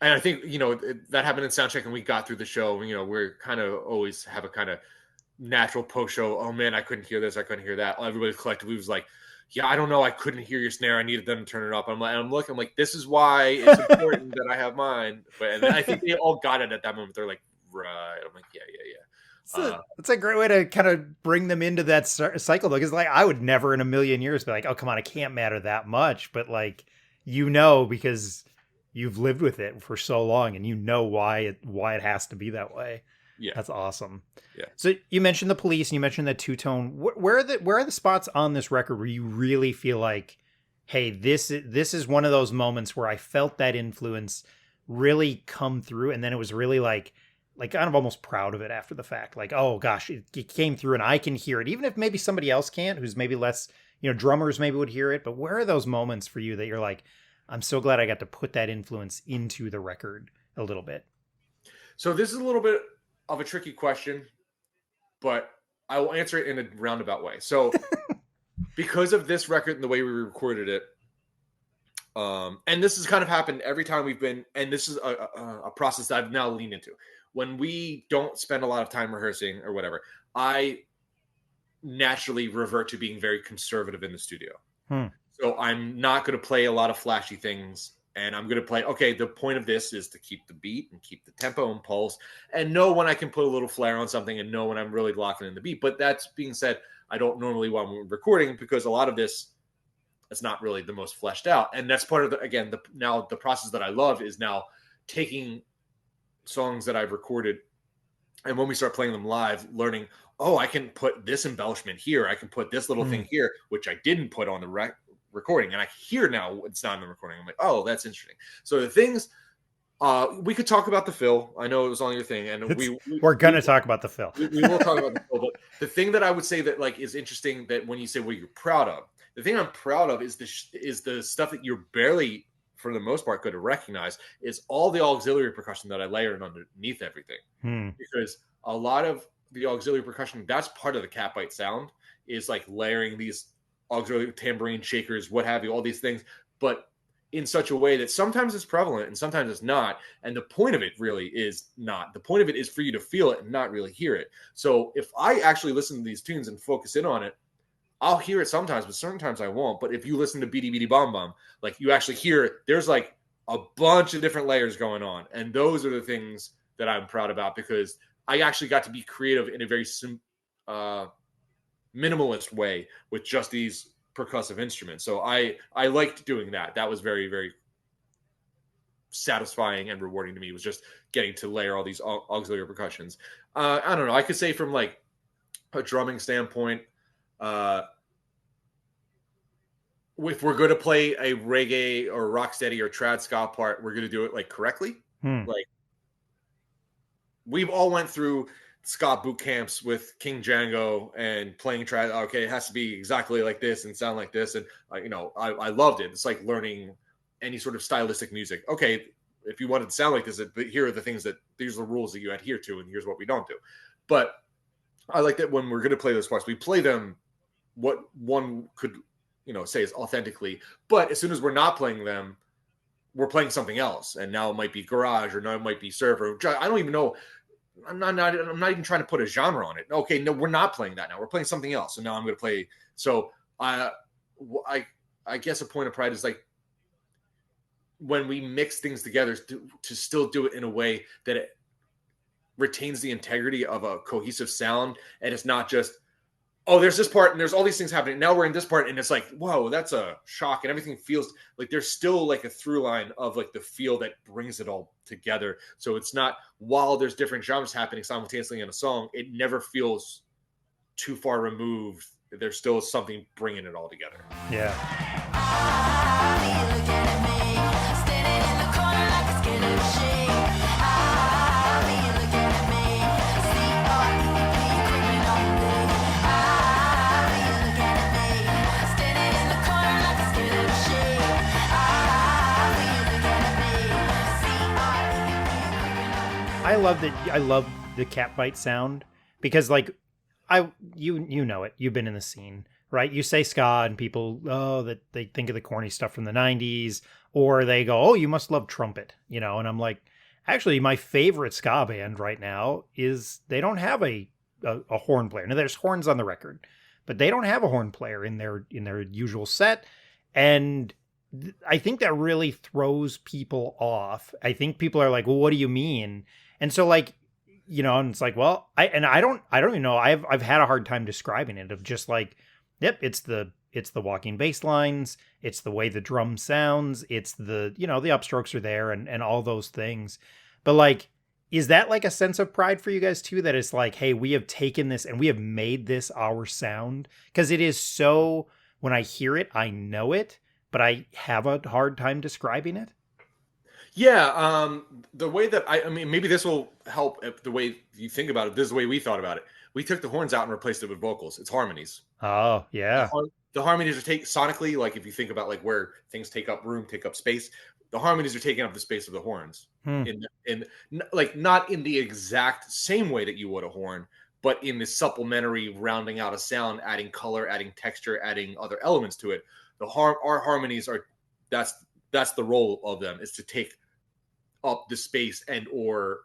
and I think, that happened in soundcheck and we got through the show. We're kind of always have a kind of natural post show. Oh man, I couldn't hear this. I couldn't hear that. Everybody collectively was like, yeah, I don't know. I couldn't hear your snare. I needed them to turn it up. I'm like, this is why it's important that I have mine. And I think they all got it at that moment. They're like, right. I'm like, yeah. It's a great way to kind of bring them into that cycle, though, because like I would never in a million years be like, oh, come on, it can't matter that much. But like, because you've lived with it for so long and you know why it has to be that way. Yeah. That's awesome. Yeah. So you mentioned the Police and you mentioned the two-tone. Where are the spots on this record where you really feel like, hey, this is one of those moments where I felt that influence really come through, and then it was really like kind of almost proud of it after the fact. Like, oh gosh, it came through and I can hear it, even if maybe somebody else can't, who's maybe less, drummers maybe would hear it. But where are those moments for you that you're like, I'm so glad I got to put that influence into the record a little bit? So this is a little bit of a tricky question, but I will answer it in a roundabout way. So because of this record and the way we recorded it, and this has kind of happened every time we've been, and this is a process that I've now leaned into. When we don't spend a lot of time rehearsing or whatever, I naturally revert to being very conservative in the studio. So I'm not going to play a lot of flashy things. And I'm going to play, okay, the point of this is to keep the beat and keep the tempo and pulse and know when I can put a little flair on something and know when I'm really locking in the beat. But that's being said, I don't normally when we're recording, because a lot of this is not really the most fleshed out. And that's part of the process that I love is now taking songs that I've recorded. And when we start playing them live, learning, oh, I can put this embellishment here. I can put this little thing here, which I didn't put on the recording, and I hear now it's not in the recording. I'm like, oh, that's interesting. So the things we could talk about the fill. I know it was on your thing, and we're gonna talk about the fill. We will talk about the fill. But the thing that I would say that like is interesting, that when you say what you're proud of, the thing I'm proud of is the stuff that you're barely, for the most part, going to recognize, is all the auxiliary percussion that I layered underneath everything. Because a lot of the auxiliary percussion, that's part of the Catbite sound, is like layering these auxiliary tambourine shakers, what have you, all these things, but in such a way that sometimes it's prevalent and sometimes it's not. And the point of it really is not. The point of it is for you to feel it and not really hear it. So if I actually listen to these tunes and focus in on it, I'll hear it sometimes, but sometimes I won't. But if you listen to Beady Beady Bom Bom, like you actually hear there's like a bunch of different layers going on. And those are the things that I'm proud about, because I actually got to be creative in a very minimalist way with just these percussive instruments. So I liked doing that. That was very, very satisfying and rewarding to me, was just getting to layer all these auxiliary percussions. I don't know. I could say from like a drumming standpoint, if we're going to play a reggae or rocksteady or trad ska part, we're going to do it like correctly. Like we've all went through ska boot camps with King Django and playing trad. Okay, it has to be exactly like this and sound like this. And I loved it. It's like learning any sort of stylistic music. Okay, if you wanted to sound like this, but here are the things these are the rules that you adhere to, and here's what we don't do. But I like that when we're going to play those parts, we play them what one could, say is authentically. But as soon as we're not playing them, we're playing something else. And now it might be garage, or now it might be surf, I don't even know. I'm not even trying to put a genre on it. Okay, no, we're not playing that now. We're playing something else. So now I'm going to play. So I guess a point of pride is like when we mix things together to still do it in a way that it retains the integrity of a cohesive sound. And it's not just, oh, there's this part and there's all these things happening. Now we're in this part and it's like, whoa, that's a shock. And everything feels like there's still like a through line of like the feel that brings it all together. So it's not, while there's different genres happening simultaneously in a song, it never feels too far removed. There's still something bringing it all together. Yeah. I love that. I love the cat bite sound because, like, you know it. You've been in the scene, right? You say ska, and people that they think of the corny stuff from the '90s, or they go, "Oh, you must love trumpet," you know. And I'm like, actually, my favorite ska band right now is they don't have a horn player. Now, there's horns on the record, but they don't have a horn player in their usual set, and I think that really throws people off. I think people are like, "Well, what do you mean?" And so, like, you know, and it's like, well, I don't even know. I've had a hard time describing it. Of just like, yep, it's the walking bass lines, it's the way the drum sounds, it's the, you know, the upstrokes are there, and all those things. But like, is that like a sense of pride for you guys too? That it's like, hey, we have taken this and we have made this our sound, because it is so. When I hear it, I know it, but I have a hard time describing it. Yeah, the way that I mean, maybe this will help if the way you think about it. This is the way we thought about it. We took the horns out and replaced it with vocals. It's harmonies. Oh, yeah. The harmonies are sonically, like if you think about like where things take up room, take up space, the harmonies are taking up the space of the horns. In like not in the exact same way that you would a horn, but in the supplementary rounding out a sound, adding color, adding texture, adding other elements to it. Our harmonies are that's the role of them, is to take up the space and or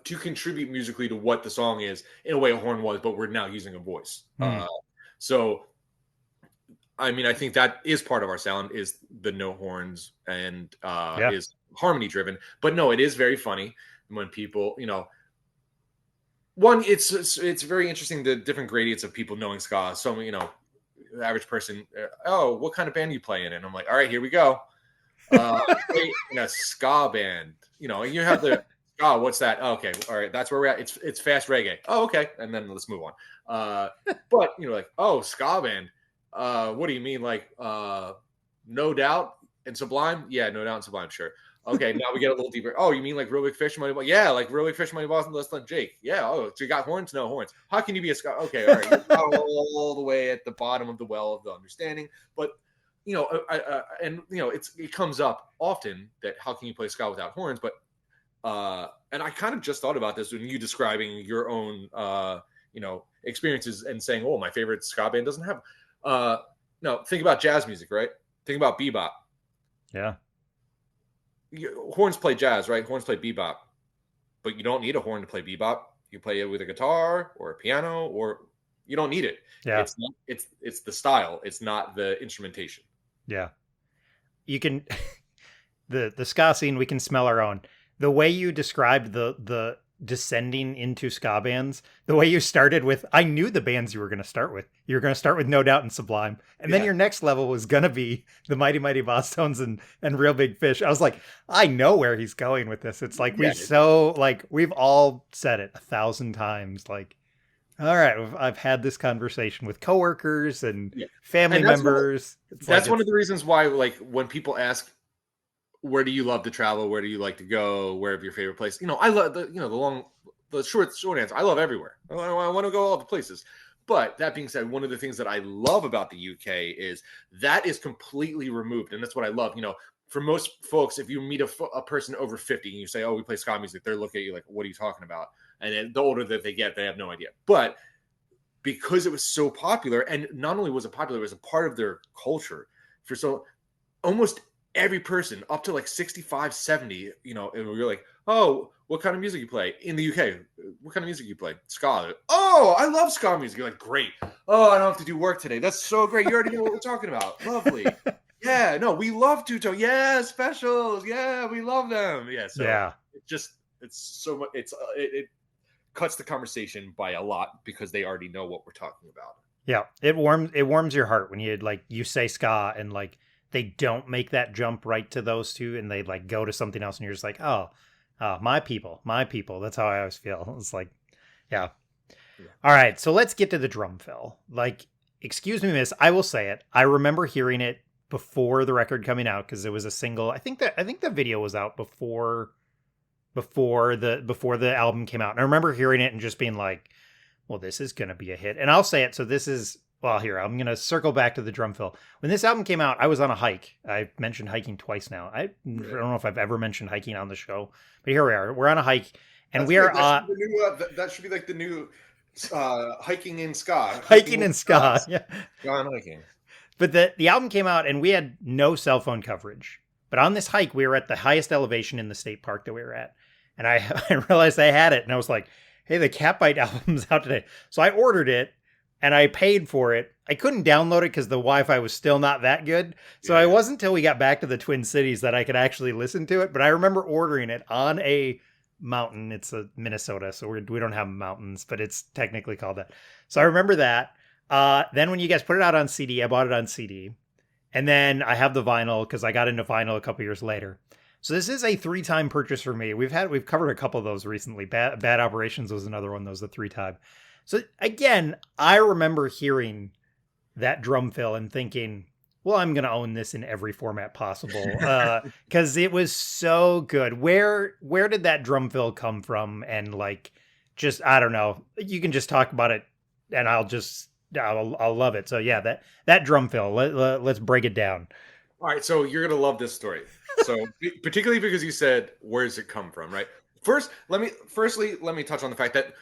to contribute musically to what the song is in a way a horn was, but we're now using a voice. So I mean, I think that is part of our sound, is the no horns, and is harmony driven. But no, it is very funny when people, you know, one, it's very interesting, the different gradients of people knowing ska. So, you know, the average person, oh, what kind of band you play in? And I'm like, all right, here we go. In a ska band, you know, you have the what's that? Oh, okay, all right, that's where we're at. It's fast reggae. Oh, okay, and then let's move on. But you know, like, oh, ska band. What do you mean, like No Doubt and Sublime? Yeah, No Doubt and Sublime, sure. Okay, now we get a little deeper. Oh, you mean like Real Big Fish, Money Ball? Yeah, like Real Big Fish, Money Balls, and Less Than Jake. Yeah. Oh, so you got horns? No horns. How can you be a ska? Okay, all right, you're all the way at the bottom of the well of the understanding, but. You know, and you know, it comes up often that how can you play ska without horns? But and I kind of just thought about this when you describing your own you know, experiences and saying, oh, my favorite ska band doesn't have. No, think about jazz music, right? Think about bebop. Yeah, horns play jazz, right? Horns play bebop, but you don't need a horn to play bebop. You play it with a guitar or a piano, or you don't need it. Yeah, it's the style. It's not the instrumentation. Yeah, you can the ska scene. We can smell our own. The way you described the descending into ska bands, the way you started with, I knew the bands you were going to start with. You were going to start with No Doubt and Sublime, and then your next level was going to be the Mighty Mighty Boss Tones and Real Big Fish. I was like, I know where he's going with this. It's like we've all said it 1,000 times. Like, all right, I've had this conversation with coworkers and family members. That's one of the reasons why, like, when people ask, where do you love to travel? Where do you like to go? Where have your favorite place? You know, I love the short answer. I love everywhere. I want to go all the places. But that being said, one of the things that I love about the UK is that is completely removed. And that's what I love. You know, for most folks, if you meet a person over 50 and you say, oh, we play ska music, they're looking at you like, what are you talking about? And then the older that they get, they have no idea. But because it was so popular, and not only was it popular, it was a part of their culture for so almost every person up to like 65, 70, you know, and we were like, oh, what kind of music you play in the UK? What kind of music you play? Ska. Oh, I love ska music. You're like, great. Oh, I don't have to do work today. That's so great. You already know what we're talking about. Lovely. Yeah, no, we love two-tone. Yeah, specials. Yeah, we love them. Yeah, so yeah. it's so much. It cuts the conversation by a lot because they already know what we're talking about. Yeah, it warms your heart when you say ska and like they don't make that jump right to those two and they like go to something else and you're just like, oh, my people. That's how I always feel. It's like, yeah. All right, so let's get to the drum fill. Like, excuse me, miss, I will say it. I remember hearing it before the record coming out because it was a single. I think the video was out before the album came out. And I remember hearing it and just being like, well, this is going to be a hit. And I'll say it. So this is well, here, I'm going to circle back to the drum fill. When this album came out, I was on a hike. I've mentioned hiking twice now. I don't know if I've ever mentioned hiking on the show, but here we are. We're on a hike, and That's we good. are That should be the new. That should be like the new hiking in ska. hiking in ska. Yeah. Ska and hiking. But the album came out, and we had no cell phone coverage. But on this hike, we were at the highest elevation in the state park that we were at. And I realized I had it, and I was like, hey, the Catbite album's out today. So I ordered it, and I paid for it. I couldn't download it because the Wi-Fi was still not that good. So it wasn't until we got back to the Twin Cities that I could actually listen to it. But I remember ordering it on a mountain. It's a Minnesota, so we don't have mountains, but it's technically called that. So I remember that. Then when you guys put it out on CD, I bought it on CD. And then I have the vinyl because I got into vinyl a couple years later. So this is a 3-time purchase for me. We've covered a couple of those recently. Bad Operations was another one that was a 3-time. So again, I remember hearing that drum fill and thinking, well, I'm going to own this in every format possible because it was so good. Where did that drum fill come from? And like, just, I don't know, you can just talk about it and I'll love it. So yeah, that drum fill, let's break it down. All right, so you're gonna love this story. So particularly because you said, where does it come from, right? Firstly, let me touch on the fact that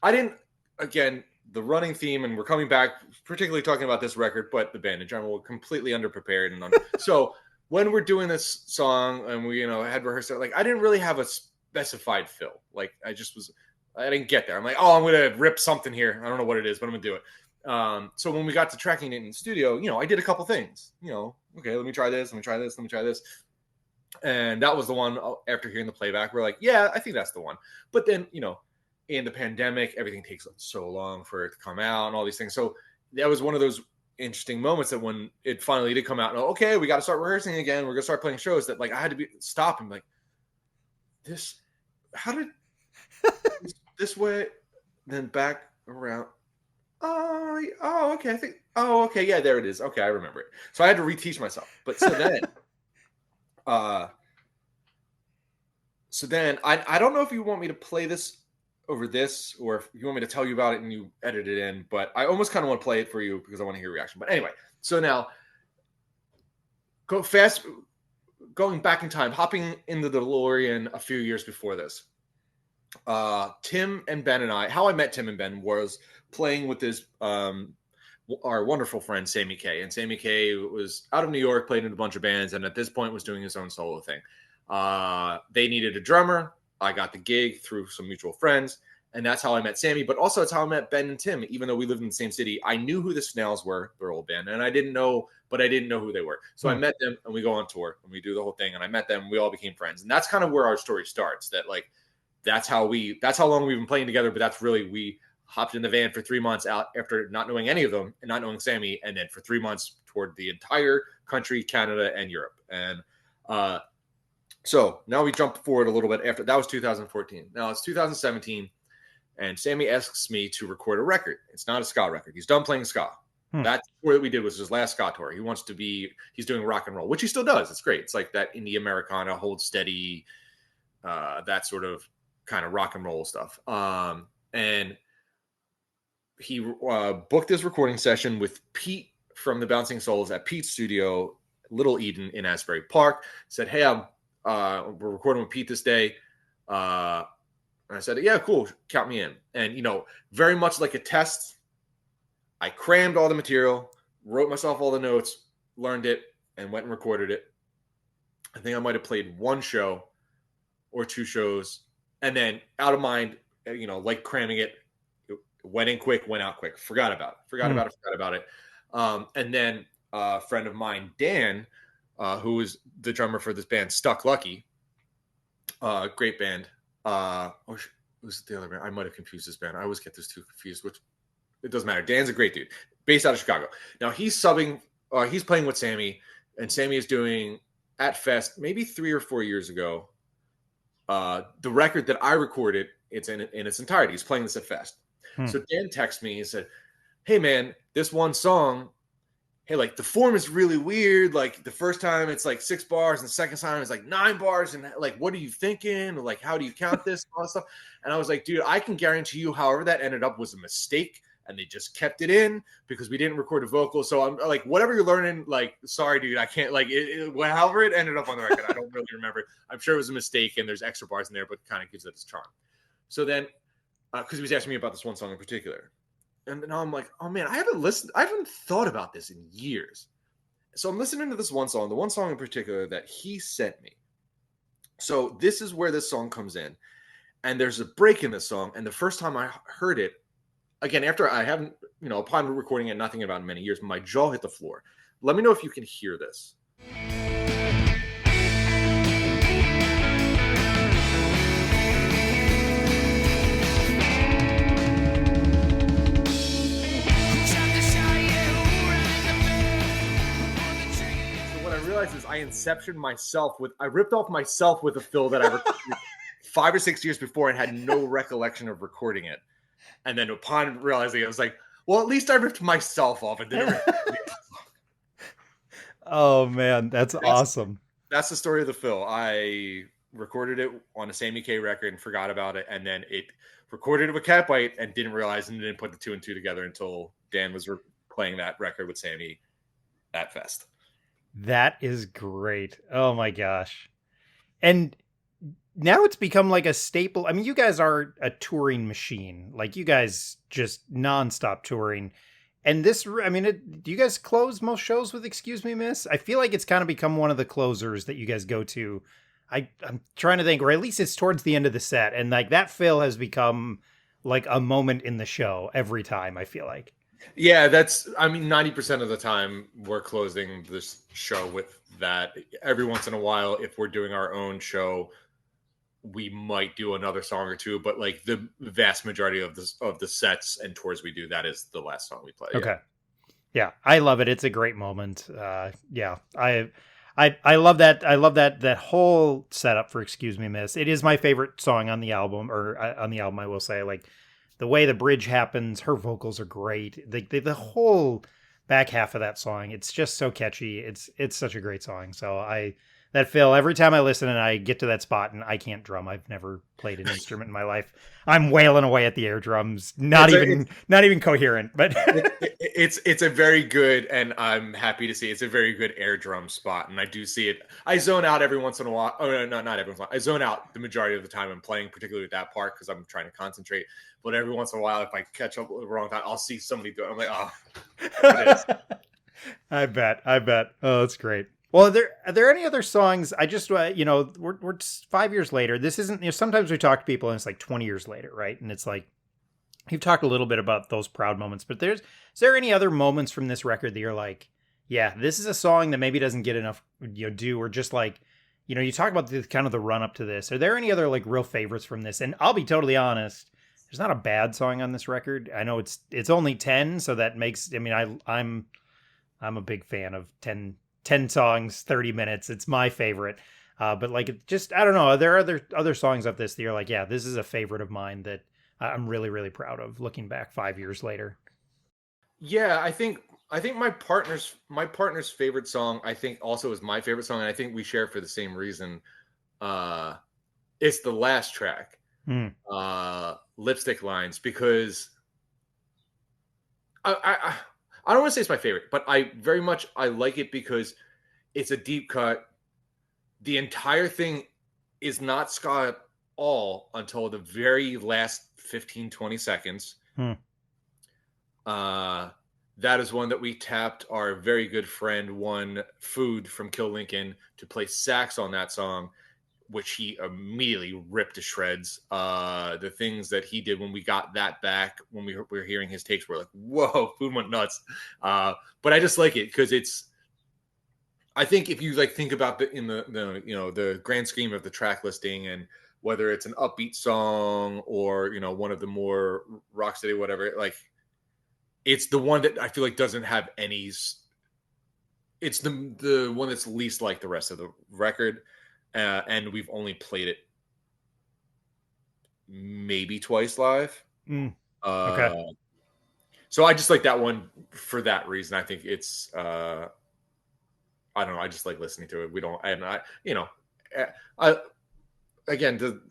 I didn't, again, the running theme, and we're coming back, particularly talking about this record, but the band in general, were completely underprepared. So when we're doing this song and we, had rehearsed it, like I didn't really have a specified fill. Like I didn't get there. I'm like, oh, I'm going to rip something here. I don't know what it is, but I'm going to do it. So when we got to tracking it in the studio, I did a couple things, okay, let me try this. And that was the one after hearing the playback. We're like, yeah, I think that's the one. But then, in the pandemic, everything takes so long for it to come out and all these things. So that was one of those interesting moments that when it finally did come out, and okay, we got to start rehearsing again. We're going to start playing shows, that like I had to stop and like, how did this way, then back around. Oh, okay. Okay. Yeah, there it is. Okay, I remember it. So I had to reteach myself. But so then, I don't know if you want me to play this over this, or if you want me to tell you about it and you edit it in. But I almost kind of want to play it for you because I want to hear your reaction. But anyway, so now going back in time, hopping into the DeLorean a few years before this. Tim and Ben and I, how I met Tim and Ben was playing with this our wonderful friend Sammy K. And Sammy K was out of New York, played in a bunch of bands, and at this point was doing his own solo thing. They needed a drummer. I got the gig through some mutual friends, and that's how I met Sammy. But also, it's how I met Ben and Tim. Even though we lived in the same city, I knew who the Snails were, their old band, and I didn't know who they were. So I met them, and we go on tour, and we do the whole thing. And I met them, we all became friends, and that's kind of where our story starts. That like. That's how long we've been playing together, but that's really, we hopped in the van for 3 months out after not knowing any of them and not knowing Sammy. And then for 3 months toured the entire country, Canada and Europe. And so now we jump forward a little bit after that was 2014. Now it's 2017 and Sammy asks me to record a record. It's not a ska record. He's done playing ska. That tour that we did was his last ska tour. He's doing rock and roll, which he still does. It's great. It's like that indie Americana, hold steady, that sort of kind of rock and roll stuff. And he booked this recording session with Pete from the Bouncing Souls at Pete's studio, Little Eden in Asbury Park. Said, hey, we're recording with Pete this day. And I said, yeah, cool. Count me in. And, very much like a test, I crammed all the material, wrote myself all the notes, learned it, and went and recorded it. I think I might have played one show or 2 shows. And then out of mind, like cramming it, went in quick, went out quick, forgot about it. And then a friend of mine, Dan, who is the drummer for this band, Stuck Lucky, great band. Who's the other band? I might have confused this band. I always get those two confused, which it doesn't matter. Dan's a great dude, based out of Chicago. Now he's he's playing with Sammy, and Sammy is doing at Fest maybe 3 or 4 years ago. The record that I recorded, it's in its entirety. He's playing this at Fest. So Dan texted me and said, hey man, this one song, hey, like the form is really weird. Like the first time it's like 6 bars and the second time it's like 9 bars. And like, what are you thinking? Or like, how do you count this? All that stuff. And I was like, dude, I can guarantee you, however that ended up was a mistake. and they just kept it in because we didn't record a vocal. So I'm like, whatever you're learning, like, sorry, dude, I can't, like, however it ended up on the record, I don't really remember. I'm sure it was a mistake and there's extra bars in there, but kind of gives it its charm. So then, because he was asking me about this one song in particular, and now I'm like, oh man, I haven't thought about this in years. So I'm listening to this one song, the one song in particular that he sent me. So this is where this song comes in. And there's a break in this song. And the first time I heard it, again, after I haven't, upon recording it, nothing about in many years, my jaw hit the floor. Let me know if you can hear this. Is I inceptioned myself I ripped off myself with a fill that I recorded 5 or 6 years before and had no recollection of recording it. And then upon realizing it, I was like, well, at least I ripped myself off and didn't rip Oh man, that's awesome. That's the story of the fill. I recorded it on a Sammy K record and forgot about it. And then it recorded it with Catbite and didn't realize and didn't put the 2 and 2 together until Dan was playing that record with Sammy at Fest. That is great. Oh my gosh. And now it's become like a staple. I mean, you guys are a touring machine. Like you guys just nonstop touring. And this, I mean, do you guys close most shows with Excuse Me, Miss? I feel like it's kind of become one of the closers that you guys go to. I'm trying to think, or at least it's towards the end of the set. And like that fill has become like a moment in the show every time, I feel like. Yeah, 90% of the time we're closing this show with that. Every once in a while, if we're doing our own show, we might do another song or two, but like the vast majority of the sets and tours we do, that is the last song we play. Okay. Yeah, I love it. It's a great moment. Yeah, I love that. I love that whole setup for Excuse Me, Miss. It is my favorite song on the album, I will say. Like, the way the bridge happens, her vocals are great. The whole back half of that song, it's just so catchy. It's such a great song. So that fill, every time I listen and I get to that spot and I can't drum. I've never played an instrument in my life. I'm wailing away at the air drums, not even coherent, but it's a very good, and I'm happy to see it's a very good air drum spot. And I do see it. I zone out every once in a while. Oh no, not every once in a while. I zone out the majority of the time I'm playing, particularly with that part because I'm trying to concentrate. But every once in a while, if I catch up with the wrong time, I'll see somebody do it. I'm like, oh, it is. I bet. Oh, that's great. Well, are there any other songs? I just, we're 5 years later. This isn't, sometimes we talk to people and it's like 20 years later, right? And it's like, you've talked a little bit about those proud moments, but is there any other moments from this record that you're like, yeah, this is a song that maybe doesn't get enough, due, or just like, you talk about the kind of the run up to this. Are there any other like real favorites from this? And I'll be totally honest, there's not a bad song on this record. I know it's only 10, so that makes, I mean, I'm a big fan of 10 songs, 30 minutes. It's my favorite. But like, it just, I don't know. Are there other songs of this that you're like, yeah, this is a favorite of mine that I'm really, really proud of looking back 5 years later? Yeah, I think my partner's favorite song, I think also is my favorite song. And I think we share it for the same reason. It's the last track, Lipstick Lines, because I don't want to say it's my favorite, but I like it because it's a deep cut. The entire thing is not ska at all until the very last 15, 20 seconds. That is one that we tapped our very good friend, one Food from Kill Lincoln, to play sax on that song, which he immediately ripped to shreds. The things that he did when we got that back, when we were hearing his takes, we're like, whoa, Food went nuts. But I just like it because I think if you like think about the grand scheme of the track listing, and whether it's an upbeat song or, one of the more rocksteady, whatever, like, it's the one that I feel like doesn't have any. It's the one that's least like the rest of the record. And we've only played it maybe twice live. Okay. So I just like that one for that reason. I think it's, I don't know. I just like listening to it. Again,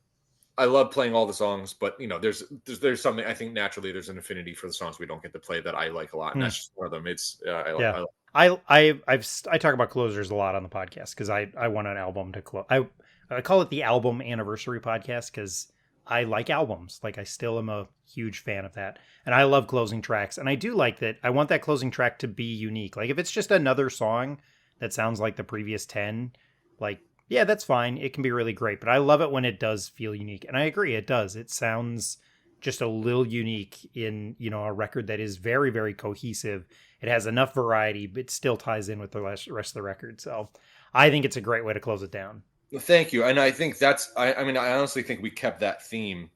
I love playing all the songs, but there's something I think naturally there's an affinity for the songs we don't get to play that I like a lot, and Hmm. that's just one of them. It's Yeah. I talk about closers a lot on the podcast because I want an album to close. I call it the album anniversary podcast because I like albums. Like I still am a huge fan of that, and I love closing tracks. And I do like that. I want that closing track to be unique. Like if it's just another song that sounds like the previous 10, like yeah, that's fine. It can be really great, but I love it when it does feel unique. And I agree, it does. It sounds just a little unique in a record that is very very cohesive. It has enough variety, but still ties in with the rest of the record. So I think it's a great way to close it down. Well, thank you, and I think I mean, I honestly think we kept that theme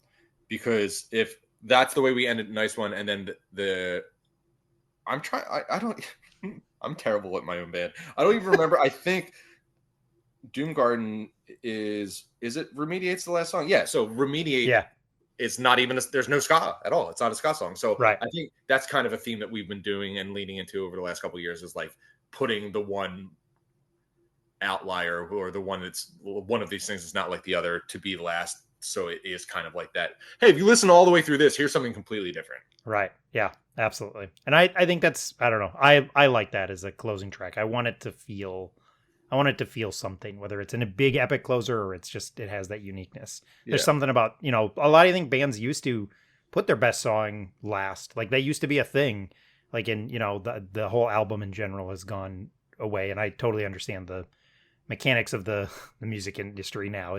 because if that's the way we ended nice one, and then I'm trying. I don't. I'm terrible at my own band. I don't even remember. I think Doom Garden is it Remediate's the last song? Yeah. So Remediate. Yeah. It's not even there's no ska at all. It's not a ska song. So Right. I think that's kind of a theme that we've been doing and leaning into over the last couple of years is like putting the one outlier or the one that's one of these things is not like the other to be last. So it is kind of like that. Hey, if you listen all the way through this, here's something completely different. Right. Yeah, absolutely. And I think that's, I don't know. I like that as a closing track. I want it to feel something, whether it's in a big epic closer or it's just it has that uniqueness. There's something about, a lot of I think bands used to put their best song last. Like that used to be a thing. Like in, the whole album in general has gone away, and I totally understand the mechanics of the music industry now.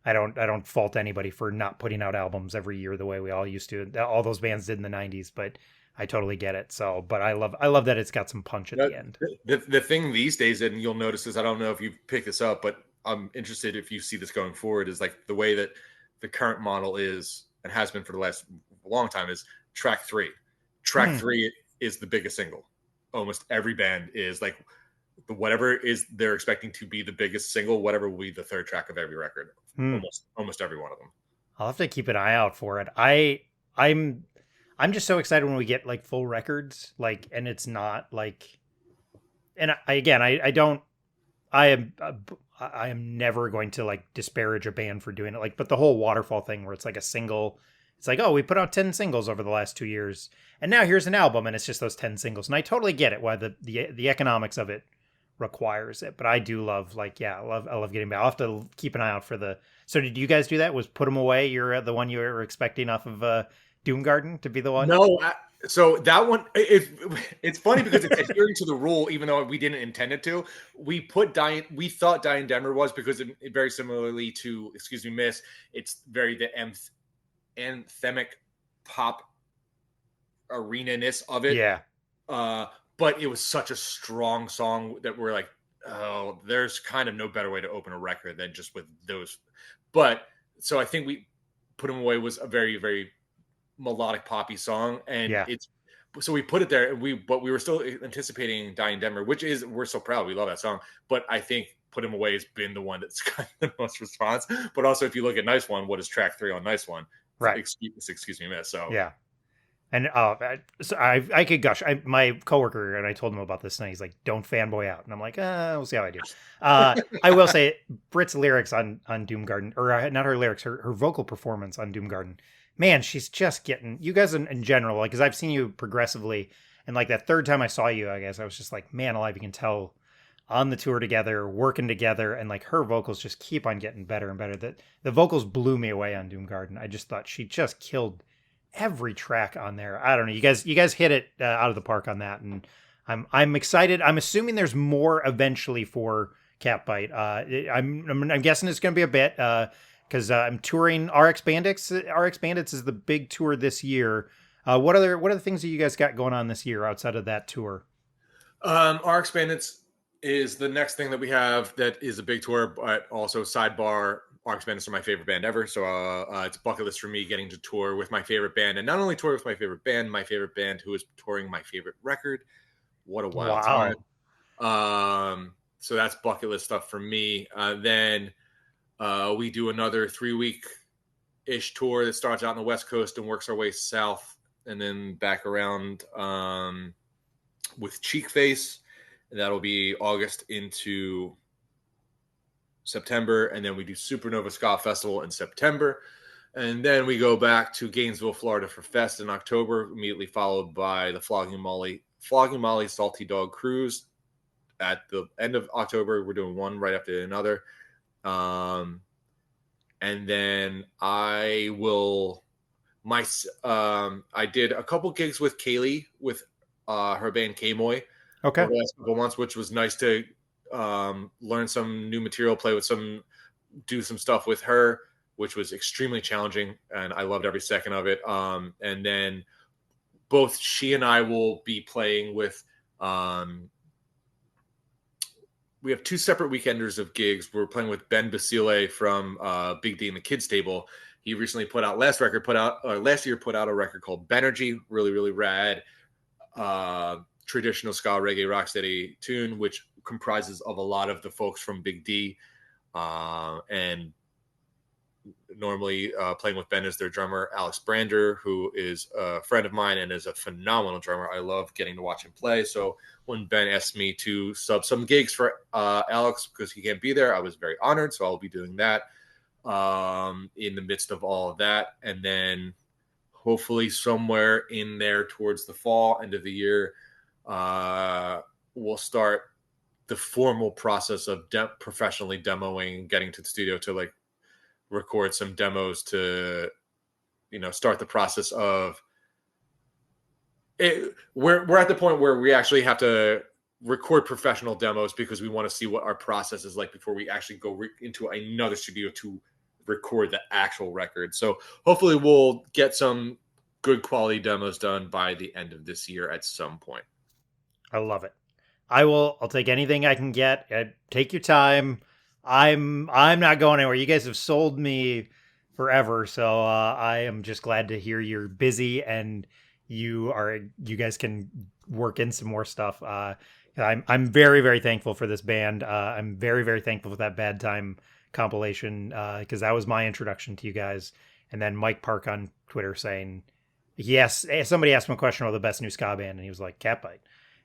I don't fault anybody for not putting out albums every year the way we all used to. All those bands did in the 90s, but I totally get it. So, but I love that it's got some punch at the end. The thing these days, and you'll notice is I don't know if you've picked this up, but I'm interested if you see this going forward, is like the way that the current model is and has been for the last long time is track 3. Track 3 is the biggest single. Almost every band is like whatever is they're expecting to be the biggest single, whatever will be the third track of every record. Almost every one of them. I'll have to keep an eye out for it. I'm just so excited when we get like full records, like, and it's not like, and I don't, I am never going to like disparage a band for doing it. Like, but the whole waterfall thing where it's like a single, it's like, oh, we put out 10 singles over the last 2 years, and now here's an album, and it's just those 10 singles. And I totally get it why the economics of it requires it. But I do love, like, yeah, I love getting back. I'll have to keep an eye out for the. So did you guys do that? Was Put 'Em Away? You're the one you were expecting off of Doom Garden to be the one? No, so that one it's funny because it's adhering to the rule, even though we didn't intend it to. We thought Diane Denver was because it very similarly to Excuse Me Miss, it's very the anthemic pop arena-ness of it. Yeah. But it was such a strong song that we're like, oh, there's kind of no better way to open a record than just with those. But so I think we Put 'Em Away was a very, very melodic poppy song, and so we put it there. But we were still anticipating Diane Denver, which is we're so proud. We love that song. But I think Put 'Em Away has been the one that's got the most response. But also, if you look at Nice One, what is track 3 on Nice One? Right. Excuse Me Miss. So yeah. And so I could gush. My coworker, and I told him about this, and he's like, "Don't fanboy out." And I'm like, "We'll see how I do." I will say, Britt's lyrics on Doom Garden, or not her lyrics, her vocal performance on Doom Garden. Man, she's just getting you guys in general. Like, because I've seen you progressively, and like that third time I saw you, I guess I was just like, man alive, you can tell on the tour together, working together, and like her vocals just keep on getting better and better. That the vocals blew me away on Doom Garden. I just thought she just killed every track on there. I don't know. You guys hit it out of the park on that, and I'm excited. I'm assuming there's more eventually for Catbite. I'm guessing it's going to be a bit because I'm touring RX Bandits. RX Bandits is the big tour this year. What are the things that you guys got going on this year outside of that tour? RX Bandits is the next thing that we have that is a big tour, but also sidebar. RX Bandits are my favorite band ever, so it's a bucket list for me getting to tour with my favorite band, and not only tour with my favorite band who is touring my favorite record. What a wild time! So that's bucket list stuff for me. Then we do another 3-week-ish tour that starts out on the West Coast and works our way south, and then back around with Cheek Face, and that'll be August into September, and then we do Supernova Ska Festival in September. And then we go back to Gainesville, Florida for Fest in October, immediately followed by the Flogging Molly Salty Dog Cruise at the end of October. We're doing one right after another. And then I did a couple gigs with Kaylee with her band K-Moy over the last couple months, which was nice to learn some new material, do some stuff with her, which was extremely challenging, and I loved every second of it. And then both she and I will be playing with we have two separate weekenders of gigs. We're playing with Ben Basile from Big D and the Kids Table. He recently last year put out a record called Benergy, really, really rad traditional ska reggae rocksteady tune, which comprises of a lot of the folks from Big D. And normally playing with Ben is their drummer, Alex Brander, who is a friend of mine and is a phenomenal drummer. I love getting to watch him play. So when Ben asked me to sub some gigs for Alex because he can't be there, I was very honored. So I'll be doing that in the midst of all of that. And then hopefully somewhere in there towards the fall, end of the year, we'll start the formal process of professionally demoing, getting to the studio to like record some demos to, start the process of it. We're at the point where we actually have to record professional demos because we want to see what our process is like before we actually go into another studio to record the actual record. So hopefully we'll get some good quality demos done by the end of this year at some point. I love it. I'll take anything I can get. Take your time. I'm not going anywhere. You guys have sold me forever, so I am just glad to hear you're busy and you guys can work in some more stuff. I'm very, very thankful for this band. I'm very, very thankful for that Bad Time compilation because that was my introduction to you guys. And then Mike Park on Twitter saying, yes, somebody asked him a question about the best new ska band, and he was like, Catbite.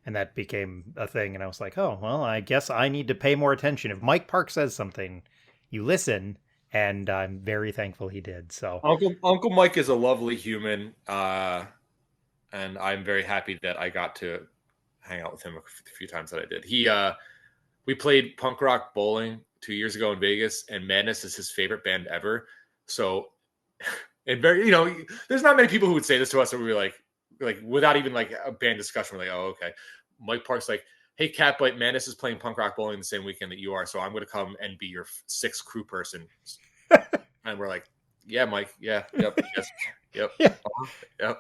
And that became a thing. And I was like, oh, well, I guess I need to pay more attention. If Mike Park says something, you listen. And I'm very thankful he did. So Uncle Mike is a lovely human. And I'm very happy that I got to hang out with him a few times that I did. We played punk rock bowling 2 years ago in Vegas, and Madness is his favorite band ever. So, and very, there's not many people who would say this to us, and we were like without even like a band discussion, we're like, oh, okay. Mike Park's like, hey, Catbite, Madness is playing punk rock bowling the same weekend that you are, so I'm going to come and be your sixth crew person. And we're like, yeah, Mike, yeah, yep, yes, yep, yeah. Yep.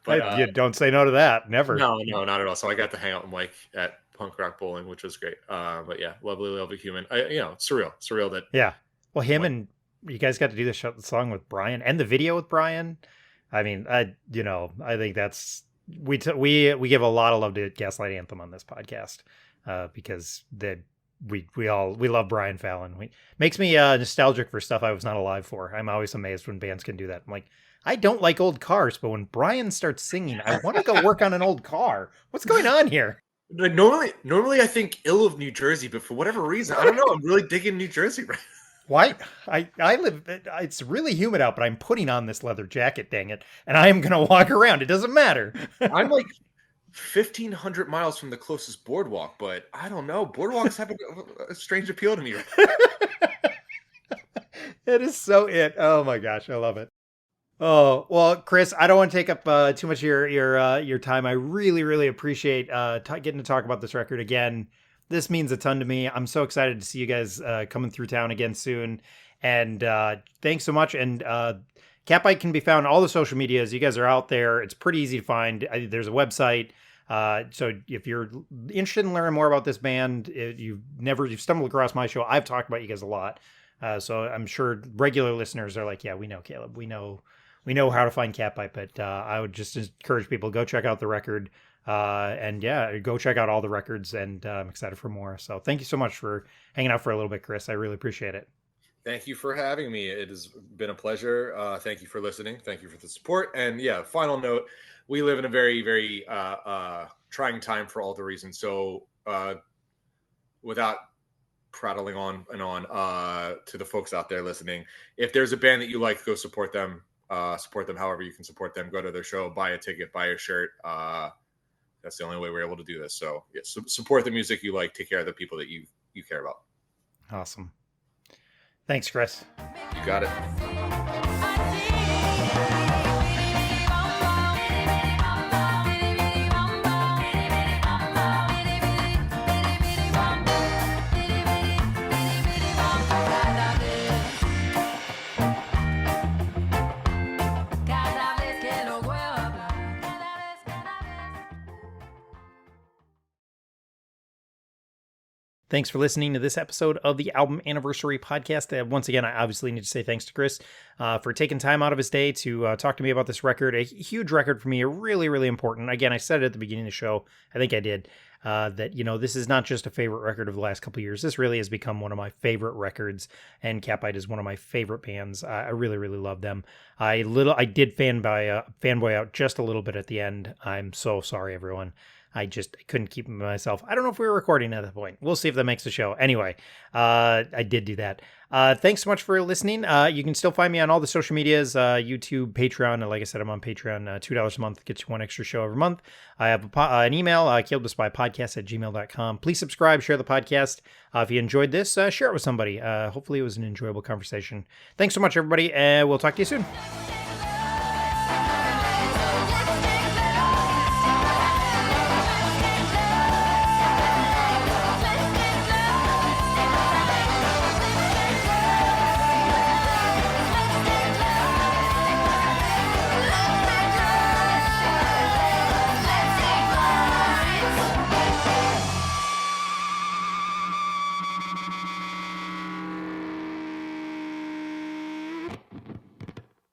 But you don't say no to that, never. No, not at all. So I got to hang out with Mike at punk rock bowling, which was great. But yeah, lovely human. Surreal that. Yeah. Well, him and you guys got to do the song with Brian and the video with Brian. I mean, I think that's we give a lot of love to Gaslight Anthem on this podcast because we love Brian Fallon. Makes me nostalgic for stuff I was not alive for. I'm always amazed when bands can do that. I'm like, I don't like old cars, but when Brian starts singing, I want to go work on an old car. What's going on here? Like normally I think ill of New Jersey, but for whatever reason, I don't know. I'm really digging New Jersey right now. Why? I live, it's really humid out, but I'm putting on this leather jacket, dang it. And I am going to walk around. It doesn't matter. I'm like 1,500 miles from the closest boardwalk, but I don't know. Boardwalks have a strange appeal to me. It is so it. Oh my gosh. I love it. Oh, well, Chris, I don't want to take up too much of your time. I really, really appreciate getting to talk about this record again. This means a ton to me. I'm so excited to see you guys coming through town again soon. And thanks so much. And Catbite can be found on all the social medias. You guys are out there. It's pretty easy to find. There's a website. So if you're interested in learning more about this band, you've stumbled across my show, I've talked about you guys a lot. So I'm sure regular listeners are like, yeah, we know Caleb. We know how to find Catbite. But I would just encourage people, go check out the record. And yeah, go check out all the records, and I'm excited for more. So thank you so much for hanging out for a little bit, Chris. I really appreciate it. Thank you for having me. It has been a pleasure. Thank you for listening. Thank you for the support. And yeah, final note, we live in a very, very trying time for all the reasons. So without prattling on and on to the folks out there listening. If there's a band that you like, go support them. Support them however you can support them. Go to their show, buy a ticket, buy a shirt. That's the only way we're able to do this. So yeah, support the music you like. Take care of the people that you care about. Awesome. Thanks, Chris. You got it. Thanks for listening to this episode of the Album Anniversary Podcast. Once again, I obviously need to say thanks to Chris for taking time out of his day to talk to me about this record. A huge record for me, really, really important. Again, I said it at the beginning of the show, I think I did, that, this is not just a favorite record of the last couple of years. This really has become one of my favorite records, and Capite is one of my favorite bands. I really, really love them. I did fanboy out just a little bit at the end. I'm so sorry, everyone. I couldn't keep myself. I don't know if we were recording at that point. We'll see if that makes the show. Anyway, I did do that. Thanks so much for listening. You can still find me on all the social medias, YouTube, Patreon. And like I said, I'm on Patreon. $2 a month gets you one extra show every month. I have an email, CalebTheSpypodcasts@gmail.com. Please subscribe, share the podcast. If you enjoyed this, share it with somebody. Hopefully it was an enjoyable conversation. Thanks so much, everybody. We'll talk to you soon.